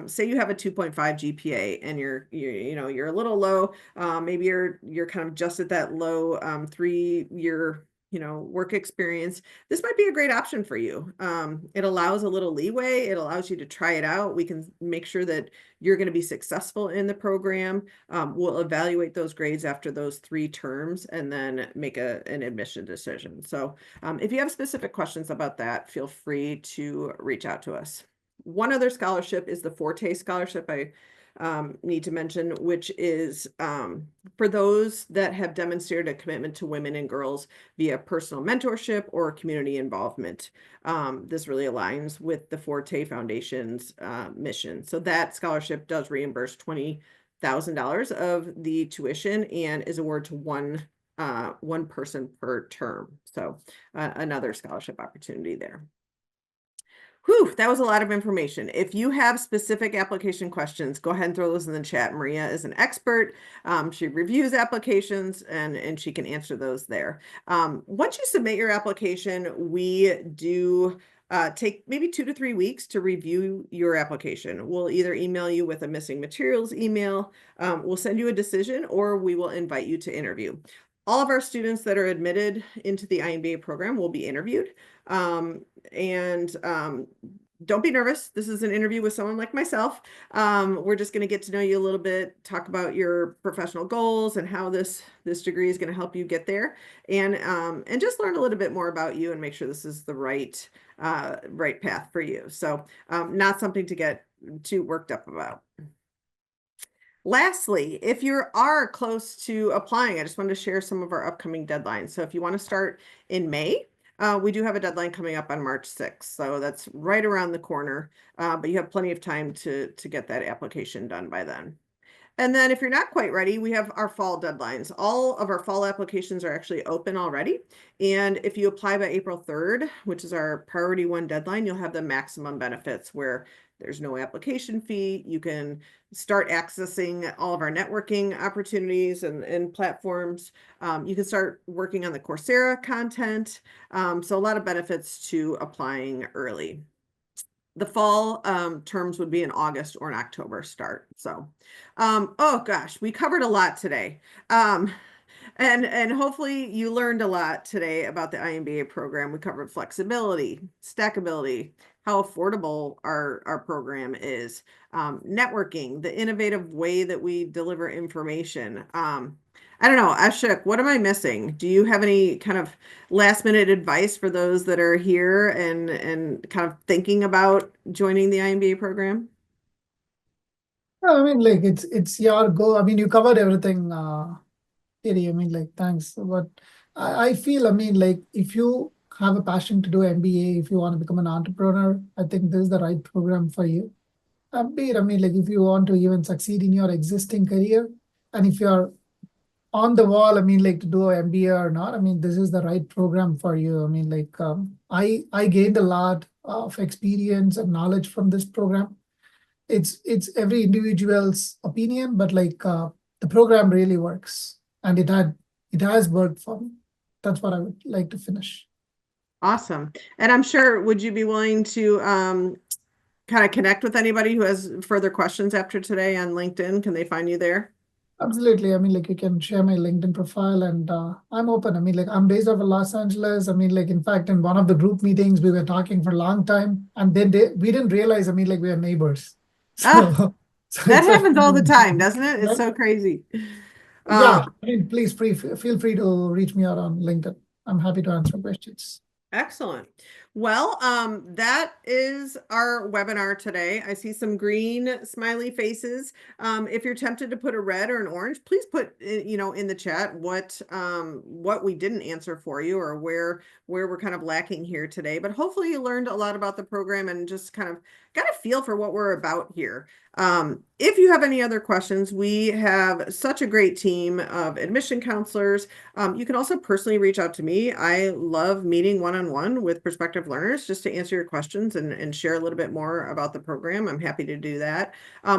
say you have a 2.5 GPA and you're a little low, maybe you're kind of just at that low 3-year work experience. This might be a great option for you. It allows a little leeway. It allows you to try it out. We can make sure that you're going to be successful in the program. We'll evaluate those grades after those 3 terms and then make an admission decision. So if you have specific questions about that, feel free to reach out to us. One other scholarship is the Forte Scholarship. I need to mention, which is for those that have demonstrated a commitment to women and girls via personal mentorship or community involvement. This really aligns with the Forte Foundation's mission. So that scholarship does reimburse $20,000 of the tuition and is awarded to one person per term. So another scholarship opportunity there. Whew, that was a lot of information. If you have specific application questions, go ahead and throw those in the chat. Maria is an expert. She reviews applications and she can answer those there. Once you submit your application, we do take maybe 2 to 3 weeks to review your application. We'll either email you with a missing materials email, we'll send you a decision, or we will invite you to interview. All of our students that are admitted into the iMBA program will be interviewed. Don't be nervous. This is an interview with someone like myself. We're just going to get to know you a little bit, talk about your professional goals and how this degree is going to help you get there, and just learn a little bit more about you and make sure this is the right path for you. So not something to get too worked up about. Lastly, if you are close to applying, I just wanted to share some of our upcoming deadlines. So if you want to start in May, we do have a deadline coming up on March 6th. So that's right around the corner, but you have plenty of time to get that application done by then. And then if you're not quite ready, we have our fall deadlines. All of our fall applications are actually open already. And if you apply by April 3rd, which is our priority 1 deadline, you'll have the maximum benefits where there's no application fee. You can start accessing all of our networking opportunities and platforms. You can start working on the Coursera content. So a lot of benefits to applying early. The fall terms would be in August or an October start. So, oh gosh, we covered a lot today. And hopefully you learned a lot today about the iMBA program. We covered flexibility, stackability, how affordable our program is, networking, the innovative way that we deliver information. I don't know, Ashok, what am I missing? Do you have any kind of last minute advice for those that are here and kind of thinking about joining the iMBA program? I mean, like it's your go. I mean, you covered everything, Katie. I mean, like thanks. But I feel, I mean, like if you have a passion to do MBA, if you want to become an entrepreneur, I think this is the right program for you. I mean, like if you want to even succeed in your existing career, and if you're on the wall, I mean, like to do an MBA or not, I mean, this is the right program for you. I mean, like I gained a lot of experience and knowledge from this program. It's every individual's opinion, but like the program really works, and it has worked for me. That's what I would like to finish. Awesome. And I'm sure, would you be willing to kind of connect with anybody who has further questions after today on LinkedIn? Can they find you there? Absolutely. I mean, like you can share my LinkedIn profile, and I'm open. I mean, like I'm based out of Los Angeles. I mean, like in fact, in one of the group meetings, we were talking for a long time, and then we didn't realize. I mean, like we are neighbors. So, that happens all the time, doesn't it? It's so crazy. Yeah. I mean, please feel free to reach me out on LinkedIn. I'm happy to answer questions. Excellent. Well, that is our webinar today. I see some green smiley faces. If you're tempted to put a red or an orange, please put, in the chat what we didn't answer for you, or where we're kind of lacking here today. But hopefully you learned a lot about the program and just kind of got a feel for what we're about here. If you have any other questions, we have such a great team of admission counselors. You can also personally reach out to me. I love meeting one-on-one with prospective learners just to answer your questions and share a little bit more about the program. I'm happy to do that.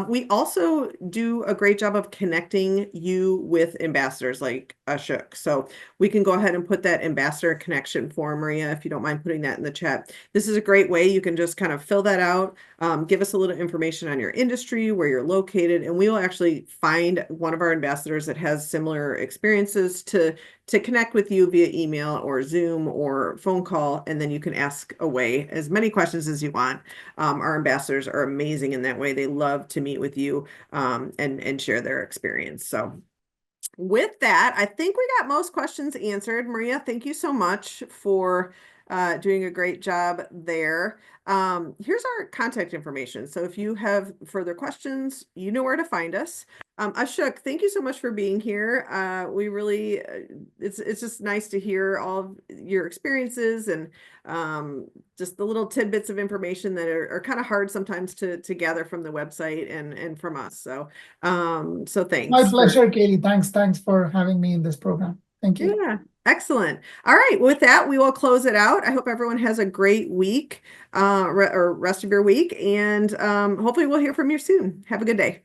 We also do a great job of connecting you with ambassadors like Ashok. So we can go ahead and put that ambassador connection form, Maria, if you don't mind putting that in the chat. This is a great way. You can just kind of fill that out, give us a little information on your industry, where you're located, and we will actually find one of our ambassadors that has similar experiences to connect with you via email or Zoom or phone call, and then you can ask away as many questions as you want. Our ambassadors are amazing in that way. They love to meet with you and share their experience. So with that, I think we got most questions answered. Maria, thank you so much for doing a great job there. Here's our contact information. So if you have further questions, you know where to find us. Ashok, thank you so much for being here. We really, it's just nice to hear all of your experiences and just the little tidbits of information that are kind of hard sometimes to gather from the website and from us. So, so thanks. My pleasure, Katie. Thanks for having me in this program. Thank you. Yeah, excellent. All right, with that, we will close it out. I hope everyone has a great week, or rest of your week, and hopefully we'll hear from you soon. Have a good day.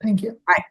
Thank you. Bye.